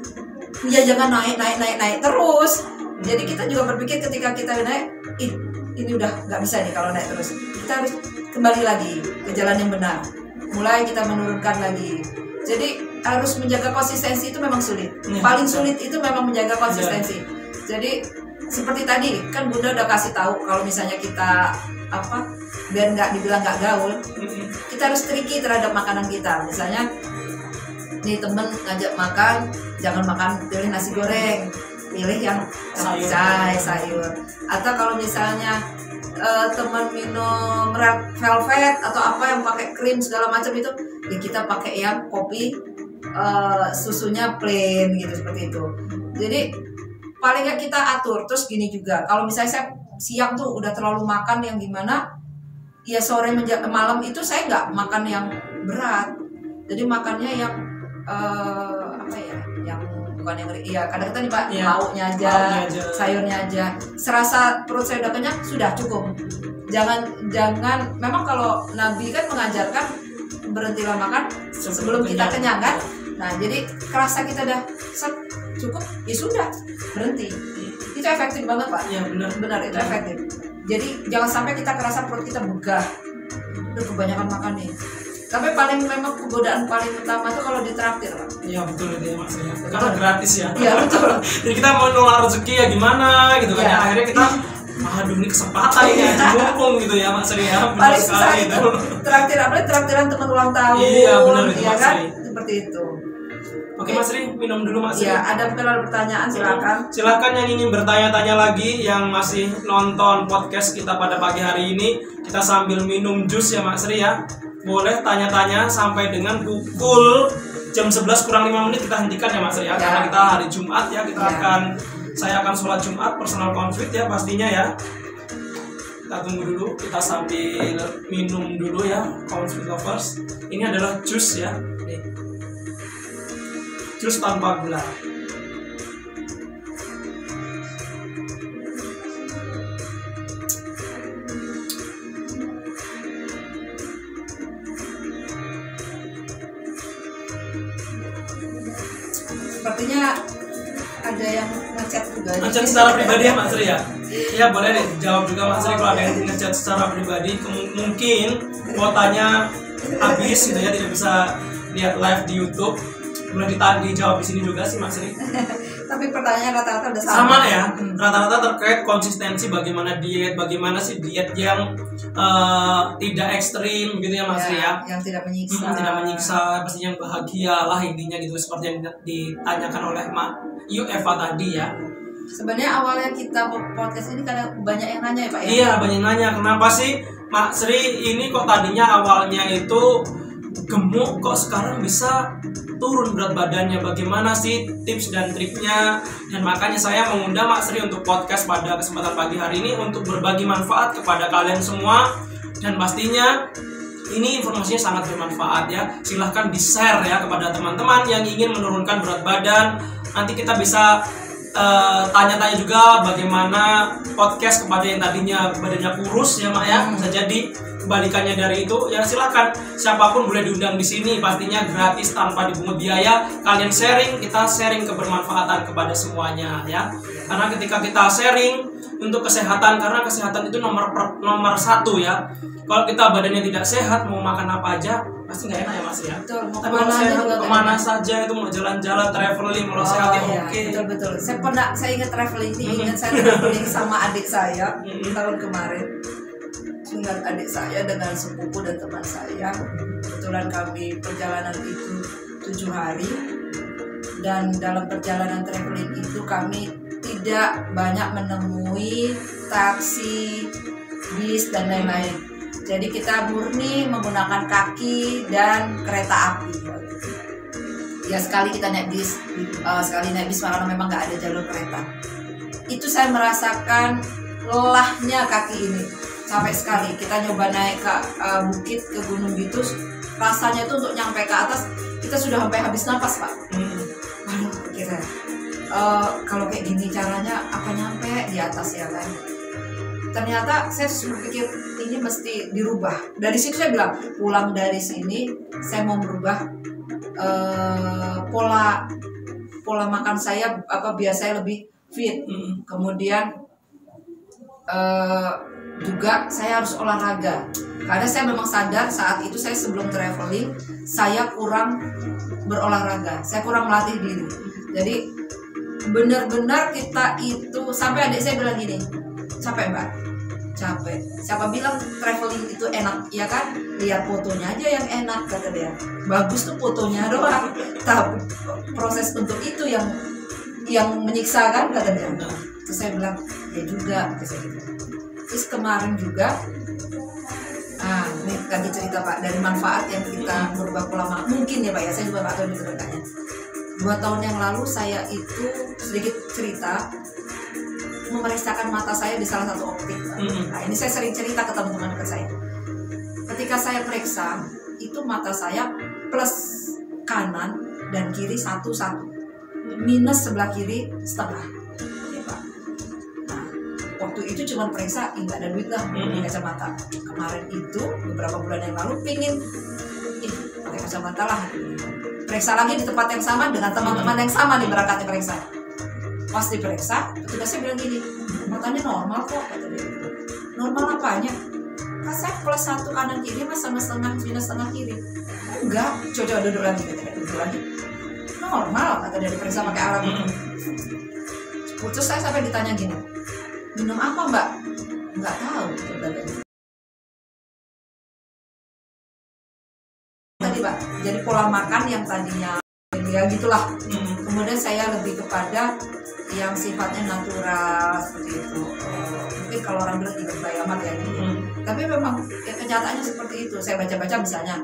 ya jangan naik terus. Jadi kita juga berpikir ketika kita naik, ini udah nggak bisa nih kalau naik terus. Kita harus kembali lagi ke jalan yang benar. Mulai kita menurunkan lagi. Jadi harus menjaga konsistensi itu memang sulit. Paling sulit itu memang menjaga konsistensi. Jadi seperti tadi kan Bunda udah kasih tahu kalau misalnya kita biar nggak dibilang nggak gaul, kita harus tricky terhadap makanan kita. Misalnya nih temen ngajak makan, jangan makan pilih nasi goreng, pilih yang sayur. Atau kalau misalnya teman minum red velvet atau apa yang pakai krim segala macam itu, ya kita pakai yang kopi susunya plain gitu, seperti itu. Jadi paling nggak kita atur. Terus gini juga, kalau misalnya saya siang tuh udah terlalu makan yang gimana, ya sore malam itu saya nggak makan yang berat. Jadi makannya yang yang bukan yang kadang-kadang nih Pak, lauknya aja, sayurnya aja. Serasa perut saya udah kenyang, sudah cukup. Jangan memang kalau Nabi kan mengajarkan berhentilah makan sebelum kita kenyang kan. Nah jadi kerasa kita udah cukup, ya sudah berhenti. Itu efektif banget Pak. Iya benar itu efektif. Jadi jangan sampai kita kerasa perut kita begah, udah kebanyakan makan nih. Tapi memang kegodaan paling utama tuh kalau ditraktir Pak. Iya betul itu ya Mas ya. Karena gratis ya. Iya betul. Jadi kita mau nolak rezeki ya gimana gitu kan ya. Akhirnya kita aduh ini kesempatan ini mumpung gitu ya Mas ya. Paling susah itu traktir, apalagi traktiran teman ulang tahun. Iya benar itu Mas kan? Seperti itu. Oke Mas Ri, minum dulu Mas Ri. Iya, ada pertanyaan silakan. Silakan yang ingin bertanya-tanya lagi, yang masih nonton podcast kita pada pagi hari ini, kita sambil minum jus ya Mas Ri ya. Boleh tanya-tanya sampai dengan pukul jam 11 kurang 5 menit kita hentikan ya Mas Ri ya. Karena kita hari Jumat ya, saya akan sholat Jumat personal confit ya pastinya ya. Kita tunggu dulu, kita sambil minum dulu ya confit lovers. Ini adalah jus ya. Nih. Jus tanpa gula. Sepertinya ada yang ngechat juga. Ngechat secara pribadi ya Mas Ri ya? Iya boleh deh jawab juga Mas Ri kalau ada yang ngechat secara pribadi. Mungkin kuotanya habis gitu ya, tidak bisa lihat live di YouTube. Boleh dijawab di sini juga sih Mas Ri. Tapi pertanyaan rata-rata udah sama ya. Rata-rata terkait konsistensi bagaimana diet, bagaimana sih diet yang tidak ekstrim gitu ya Mas Ri ya. Yang tidak menyiksa. Tidak menyiksa, pastinya yang bahagia lah intinya gitu, seperti yang ditanyakan oleh Yu Eva tadi ya. Sebenarnya awalnya kita podcast ini karena banyak yang nanya ya Pak ya. Iya banyak yang nanya kenapa sih Mak Sri ini kok tadinya awalnya itu gemuk kok sekarang bisa turun berat badannya, bagaimana sih tips dan triknya. Dan makanya saya mengundang Mak Sri untuk podcast pada kesempatan pagi hari ini untuk berbagi manfaat kepada kalian semua. Dan pastinya ini informasinya sangat bermanfaat ya. Silahkan di-share ya kepada teman-teman yang ingin menurunkan berat badan. Nanti kita bisa tanya-tanya juga bagaimana podcast kepada yang tadinya badannya kurus ya Mak ya. Bisa jadi kebalikannya dari itu ya. Silakan siapapun boleh diundang di sini, pastinya gratis tanpa dipungut biaya. Kalian sharing, kita sharing kebermanfaatan kepada semuanya ya. Karena ketika kita sharing untuk kesehatan, karena kesehatan itu nomor satu ya. Kalau kita badannya tidak sehat, mau makan apa aja pasti nggak enak ya Mas ya. Betul, mau tapi kalau sehat juga kemana saja itu, mau jalan-jalan, traveling, kalau sehat ya iya, oke. Betul. Saya ingat traveling ini, ingat saya traveling sama adik saya tahun kemarin. Ingat adik saya dengan sepupu dan teman saya. Kebetulan kami perjalanan itu 7 hari. Dan dalam perjalanan traveling itu kami tidak banyak menemui taksi, bis dan lain-lain. Jadi kita murni menggunakan kaki dan kereta api. Ya sekali kita naik bis, sekali naik bis karena memang nggak ada jalur kereta. Itu saya merasakan lelahnya kaki ini. Sampai sekali kita nyoba naik ke bukit, ke gunung gitu, rasanya itu untuk nyampe ke atas kita sudah sampai habis nafas Pak. Waduh, kira kalau kayak gini caranya apa nyampe di atas ya kan? Ternyata saya berpikir ini mesti dirubah. Dari situ saya bilang pulang dari sini saya mau merubah pola makan saya, biar saya lebih fit. Kemudian juga saya harus olahraga. Karena saya memang sadar saat itu saya sebelum traveling saya kurang berolahraga, saya kurang melatih diri. Jadi benar-benar kita itu, sampai adik saya bilang gini, capek Mbak, capek. Siapa bilang traveling itu enak, ya kan? Lihat fotonya aja yang enak, kata dia. Bagus tuh fotonya doang, tapi proses untuk itu yang menyiksa kan, kata dia. Terus saya bilang, ya juga, kata gitu. Terus kemarin juga, ini ganti cerita Pak, dari manfaat yang kita berubah pola makan. Mungkin ya Pak ya, saya juga nggak tahu ini benernya. 2 tahun yang lalu saya itu sedikit cerita, memeriksakan mata saya di salah satu optik. Nah ini saya sering cerita ke teman-teman dekat saya. Ketika saya periksa, itu mata saya plus kanan dan kiri 1-1, minus sebelah kiri setengah. Ya, Pak. Nah waktu itu cuma periksa, nggak ada duit lah beli kacamata. Kemarin itu beberapa bulan yang lalu pingin pakai kacamata lah. Periksa lagi di tempat yang sama dengan teman-teman yang sama nih berangkatnya periksa. Pas diperiksa, petugasnya bilang gini, matanya normal kok, kata dia. Normal apanya? Kan saya plus 1 kanan kiri mas sama setengah minus setengah kiri. Enggak, coba duduk lagi, duduk lagi. Normal, kata dia, diperiksa pakai alat. Terus saya sampai ditanya gini, minum apa Mbak? Enggak tahu, kata dia. Tadi Pak, jadi pola makan yang tadinya ya gitulah. Kemudian saya lebih kepada yang sifatnya natural seperti itu. Mungkin kalau orang bilang tidak bayamat ya gitu. Tapi memang ya, kenyataannya seperti itu. Saya baca-baca misalnya,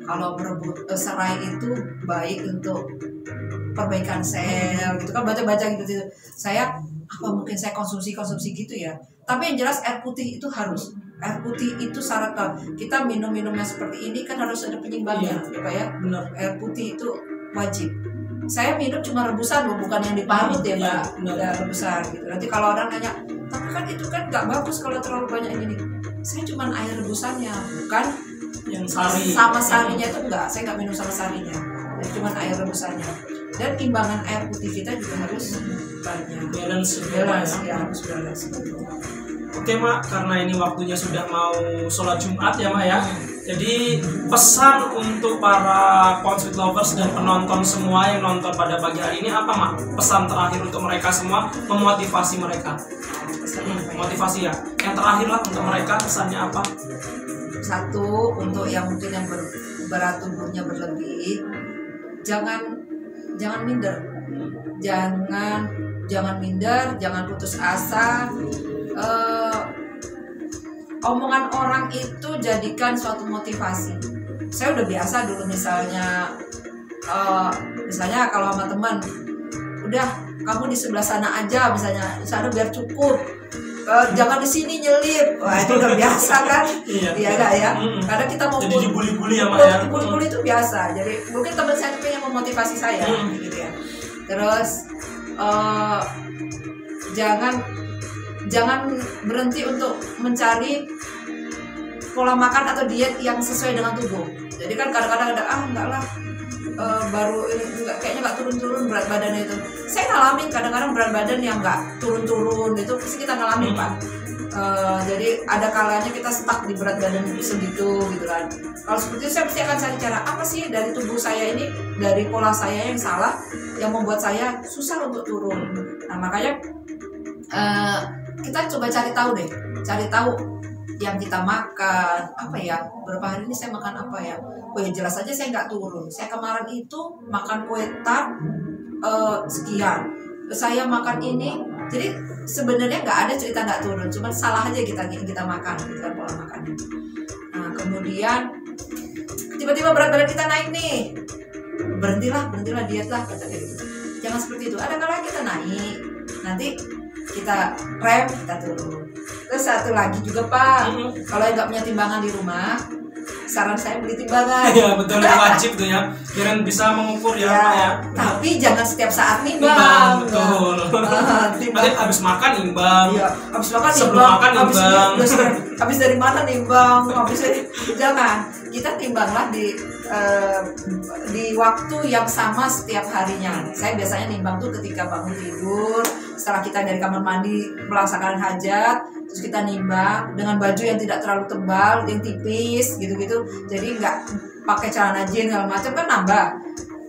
kalau berebut serai itu baik untuk perbaikan sel gitu kan, baca-baca gitu. Saya mungkin saya konsumsi gitu ya. Tapi yang jelas air putih itu harus. Air putih itu syarat kita minum-minumnya seperti ini kan harus ada penyimbangnya, ya Pak ya. Benar. Air putih itu wajib. Saya minum cuma rebusan loh, bukan yang diparut ya Pak. Udah rebusan gitu. Nanti kalau orang nanya, tapi kan itu kan nggak bagus kalau terlalu banyak gini. Saya cuma air rebusannya, bukan yang sari. Sama sarinya itu enggak. Saya nggak minum sama sarinya. Jadi cuma air rebusannya. Dan timbangan air putih kita juga harus banyak. Balance ya, harus balance. Oke Mak, karena ini waktunya sudah mau sholat Jumat ya Mak ya. Jadi pesan untuk para Poundsweet lovers dan penonton semua yang nonton pada pagi hari ini apa Mak? Pesan terakhir untuk mereka semua, memotivasi mereka. Motivasi ya. Yang terakhir lah untuk mereka, pesannya apa? Satu, untuk yang mungkin yang berat tubuhnya berlebih, jangan minder. Jangan minder, jangan putus asa. Omongan orang itu jadikan suatu motivasi. saya udah biasa dulu misalnya kalau sama teman, udah kamu di sebelah sana aja misalnya, di sana biar cukup. Jangan di sini nyelip. Wah, itu udah biasa kan? Iya enggak ya? Karena kita mau jadi dibully-bully ya, Mak ya. Bully itu biasa. Jadi mungkin teman saya itu yang memotivasi saya gitu ya. Terus jangan berhenti untuk mencari pola makan atau diet yang sesuai dengan tubuh. Jadi kan kadang-kadang ada enggak lah, baru ini kayaknya nggak turun-turun berat badannya itu. Saya ngalamin kadang-kadang berat badan yang nggak turun-turun, itu pasti kita ngalamin Pak. Jadi ada kalanya kita stuck di berat badan segitu gitu kan. Kalau seperti itu saya pasti akan cari cara apa sih dari tubuh saya ini, dari pola saya yang salah yang membuat saya susah untuk turun. Nah makanya kita coba cari tahu yang kita makan apa ya, berapa hari ini saya makan apa ya. Oh ya jelas aja saya nggak turun. Saya kemarin itu makan kue tart sekian. Saya makan ini. Jadi sebenarnya nggak ada cerita nggak turun. Cuma salah aja kita makan, gitu kan pola makannya. Nah kemudian tiba-tiba berat badan kita naik nih. Berhentilah diet lah kata dia gitu. Jangan seperti itu. Ada kalanya kita naik, nanti kita rem, kita turun. Terus satu lagi juga Pak, kalau yang nggak punya timbangan di rumah, saran saya beli timbangan. Iya betul, wajib tuh ya, biar bisa mengukur ya, Pak ya. Tapi jangan setiap saat nimbang. Betul. Nanti habis makan nimbang. Iya, habis makan sebelum nimbang. Makan nimbang. Habis dari mana nimbang? Jangan. Kita timbanglah di waktu yang sama setiap harinya. Saya biasanya nimbang tuh ketika bangun tidur, setelah kita dari kamar mandi melaksanakan hajat, terus kita nimbang dengan baju yang tidak terlalu tebal, yang tipis gitu-gitu. Jadi nggak pakai celana jeans segala macam kan nambah.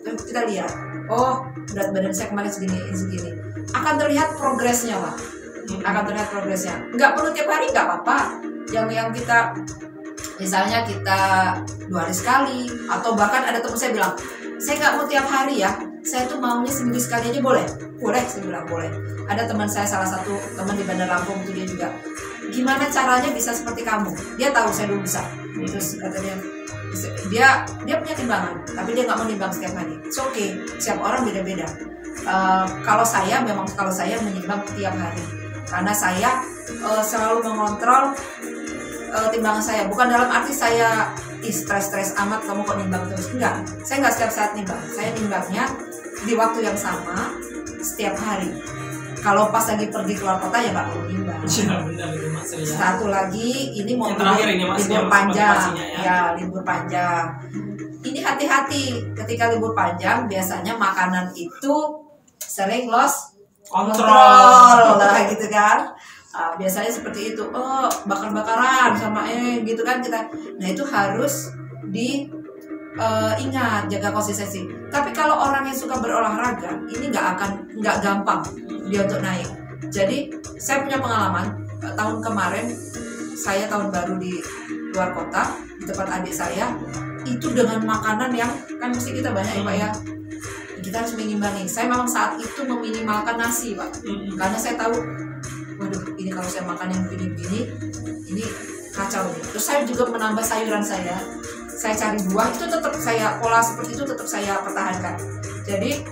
Terus kita lihat, oh berat badan saya kemarin segini. Akan terlihat progresnya Pak. Nggak perlu tiap hari, nggak apa-apa. Yang kita misalnya kita 2 hari sekali, atau bahkan ada teman saya bilang, saya nggak mau tiap hari ya, saya tuh maunya seminggu sekali aja boleh, saya bilang boleh. Ada teman saya, salah satu teman di Bandar Lampung itu, dia juga, gimana caranya bisa seperti kamu? Dia tahu saya belum bisa. Terus kata dia punya timbangan, tapi dia nggak mau nimbang setiap hari. It's okay, setiap orang beda-beda. Kalau saya menimbang tiap hari, karena saya selalu mengontrol timbangan saya. Bukan dalam arti saya stres amat kamu kok nimbang terus, enggak. Saya nggak setiap saat nimbang. Saya nimbangnya di waktu yang sama setiap hari. Kalau pas lagi pergi keluar kota ya nggak perlu nimbang. Iya benar itu Mas ya. Satu lagi, ini mau libur panjang ya, libur panjang. Ini hati-hati ketika libur panjang, biasanya makanan itu sering lost kontrol lah gitu kan. Biasanya seperti itu, bakar-bakaran sama gitu kan kita. Nah itu harus ingat, jaga konsistensi. Tapi kalau orang yang suka berolahraga, ini nggak gampang dia untuk naik. Jadi saya punya pengalaman, tahun kemarin saya tahun baru di luar kota di tempat adik saya, itu dengan makanan yang kan mesti kita banyak ya Pak ya. Kita harus mengimbangi. Saya memang saat itu meminimalkan nasi Pak, karena saya tahu, waduh ini kalau saya makan yang begini ini kacau nih. Terus saya juga menambah sayuran saya cari buah, itu tetap saya pola seperti itu tetap saya pertahankan. Jadi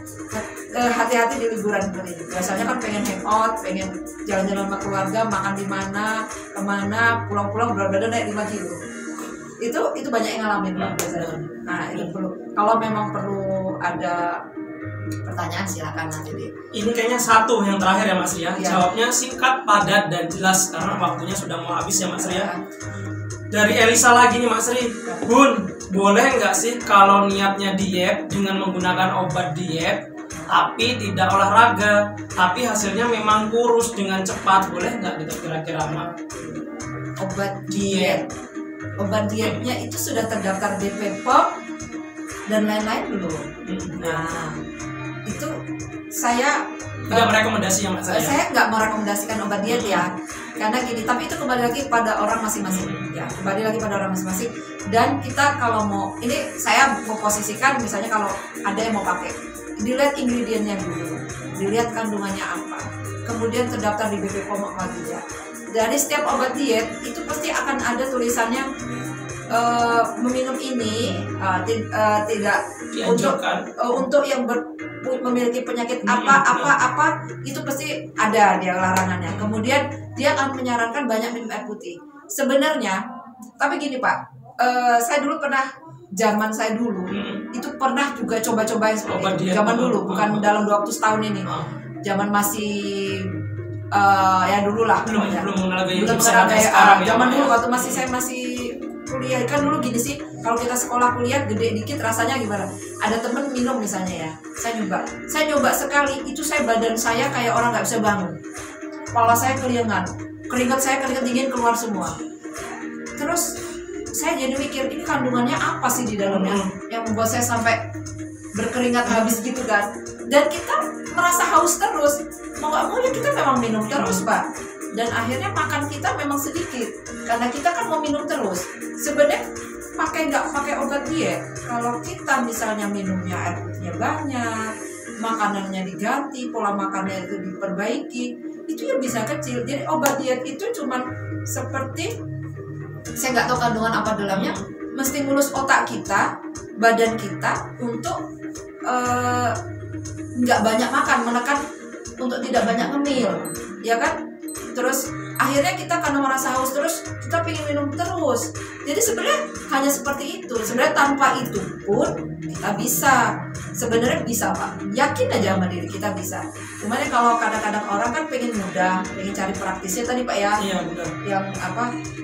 hati-hati di liburan seperti ini. Biasanya kan pengen hangout, pengen jalan-jalan sama keluarga, makan di mana, kemana, pulang-pulang berat badan naik 5 kilo. Itu banyak yang ngalamin Pak biasanya. Nah itu perlu, kalau memang perlu ada pertanyaan silakan nanti deh. Ini kayaknya satu yang terakhir ya Mas Ria. Jawabnya singkat, padat dan jelas karena waktunya sudah mau habis ya Mas Ria. Dari Elisa lagi nih Mas Ri. Bun, boleh nggak sih kalau niatnya diet dengan menggunakan obat diet tapi tidak olahraga, tapi hasilnya memang kurus dengan cepat, boleh nggak gitu kira-kira Mak? Obat diet. Obat dietnya itu sudah terdaftar BPOM dan lain-lain belum? Nah itu saya tidak merekomendasi ya Mas. Saya nggak merekomendasikan obat diet ya, karena gini. Tapi itu kembali lagi pada orang masing-masing ya, kembali lagi pada orang masing-masing. Dan kita kalau mau, ini saya mau posisikan misalnya kalau ada yang mau pakai, dilihat ingredientnya dulu, dilihat kandungannya apa, kemudian terdaftar di BPOM apa tidak. Dari setiap obat diet itu pasti akan ada tulisannya meminum ini tidak Dianjurkan. untuk yang memiliki penyakit apa itu pasti ada dia larangannya. Kemudian dia akan menyarankan banyak minum air putih. Sebenarnya, tapi gini Pak, saya dulu pernah zaman saya dulu itu pernah juga coba-coba yang seperti itu. Zaman dulu, bukan dalam 200 tahun ini. Zaman masih ya dulu lah. Belum mengenal gaya sekarang. Zaman dulu waktu saya masih kuliah kan dulu gini sih, kalau kita sekolah kuliah gede dikit rasanya gimana? Ada temen minum misalnya ya, saya nyoba sekali itu badan saya kayak orang nggak bisa bangun, kepala saya keringat saya keringat dingin keluar semua. Terus saya jadi mikir ini kandungannya apa sih di dalamnya yang membuat saya sampai berkeringat habis gitu kan? Dan kita merasa haus terus, mau nggak mau ya kita memang minum terus Pak. Dan akhirnya makan kita memang sedikit karena kita kan mau minum terus. Sebenarnya nggak pakai obat diet, kalau kita misalnya minumnya air putihnya banyak, makanannya diganti, pola makannya itu diperbaiki, itu ya bisa kecil. Jadi obat diet itu cuman seperti, saya nggak tahu kandungan apa dalamnya, mesti ngurus otak kita, badan kita untuk nggak banyak makan, menekan untuk tidak banyak ngemil, ya kan? Terus akhirnya kita karena merasa haus terus kita pengen minum terus. Jadi sebenarnya hanya seperti itu. Sebenarnya tanpa itu pun kita bisa. Sebenarnya bisa Pak. Yakin aja sama diri kita bisa. Cuman ya kalau kadang-kadang orang kan pengen mudah, pengen cari praktisnya tadi Pak ya. Iya benar. Yang apa?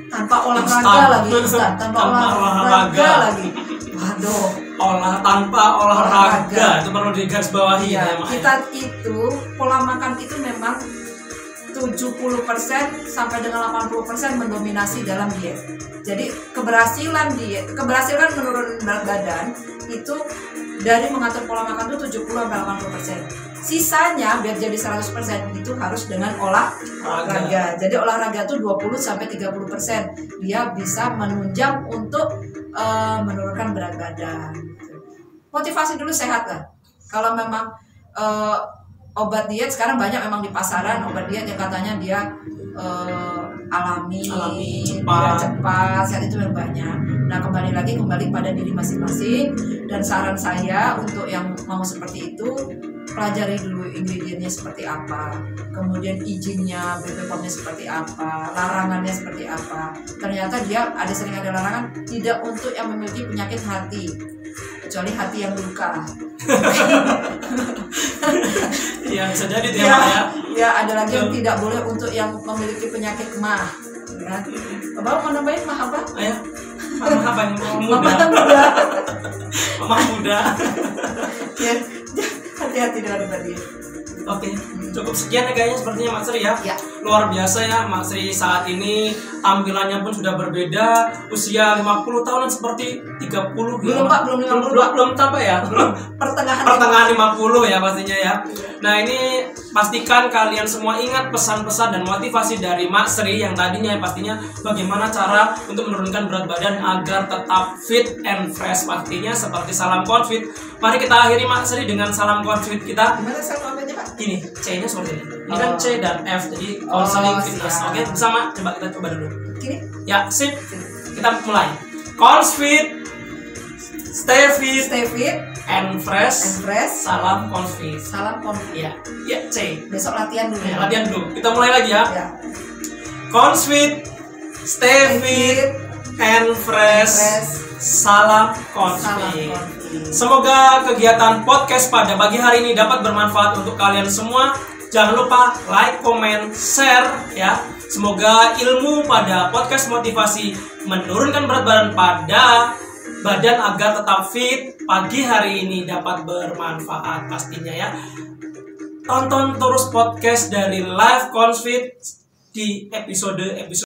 Tanpa olahraga lagi, tanpa olahraga lagi. Waduh. Tanpa olahraga itu perlu digarisbawahi ya. Kita itu pola makan itu memang 70% sampai dengan 80% mendominasi dalam diet. Jadi keberhasilan menurun berat badan itu dari mengatur pola makan itu 70 sampai 80%. Sisanya biar jadi 100% itu harus dengan olahraga. Jadi olahraga itu 20 sampai 30%. Dia bisa menunjang untuk menurunkan berat badan. Motivasi dulu sehat lah. Kalau memang obat diet sekarang banyak memang di pasaran, obat diet yang katanya dia alami cepat, sehat itu memang banyak. Nah kembali pada diri masing-masing, dan saran saya untuk yang mau seperti itu, pelajari dulu ingredientnya seperti apa, kemudian izinnya, BPOM-nya seperti apa, larangannya seperti apa. Ternyata dia sering ada larangan tidak untuk yang memiliki penyakit hati, kecuali hati yang luka. Iya bisa jadi tuh ya. Ya ada lagi yang tidak boleh untuk yang memiliki penyakit mah. Ya. Abang mau nambahin mah apa? Ya. Mama apa nih? Mama muda. Ya, hati-hati dengan obat diet. Oke, cukup sekian ya kayaknya sepertinya Mak Sri ya. Luar biasa ya Mak Sri saat ini, tampilannya pun sudah berbeda. Usia 50 tahunan seperti 30 belum Pak, belum sampai ya. Belum pertengahan 50 ya pastinya ya. Nah, ini pastikan kalian semua ingat pesan-pesan dan motivasi dari Mak Sri yang tadinya pastinya bagaimana cara untuk menurunkan berat badan agar tetap fit and fresh, pastinya seperti salam confit. Mari kita akhiri Mak Sri dengan salam confit kita. Gimana salam confitnya Pak? Ini C-nya seperti ini. Ini kan C dan F, jadi counseling fitness. Oke, bersama coba kita coba dulu. Gini. Ya, sip. Kita mulai. Confit, stay fit and fresh. Salam confit. Ya, C. Besok latihan dulu. Ya, latihan dulu. Kita mulai lagi ya. Confit, stay fit and fresh. Salam confit. Semoga kegiatan podcast pada pagi hari ini dapat bermanfaat untuk kalian semua. Jangan lupa like, comment, share ya. Semoga ilmu pada podcast motivasi menurunkan berat badan pada badan agar tetap fit pagi hari ini dapat bermanfaat pastinya ya. Tonton terus podcast dari Live Confit di episode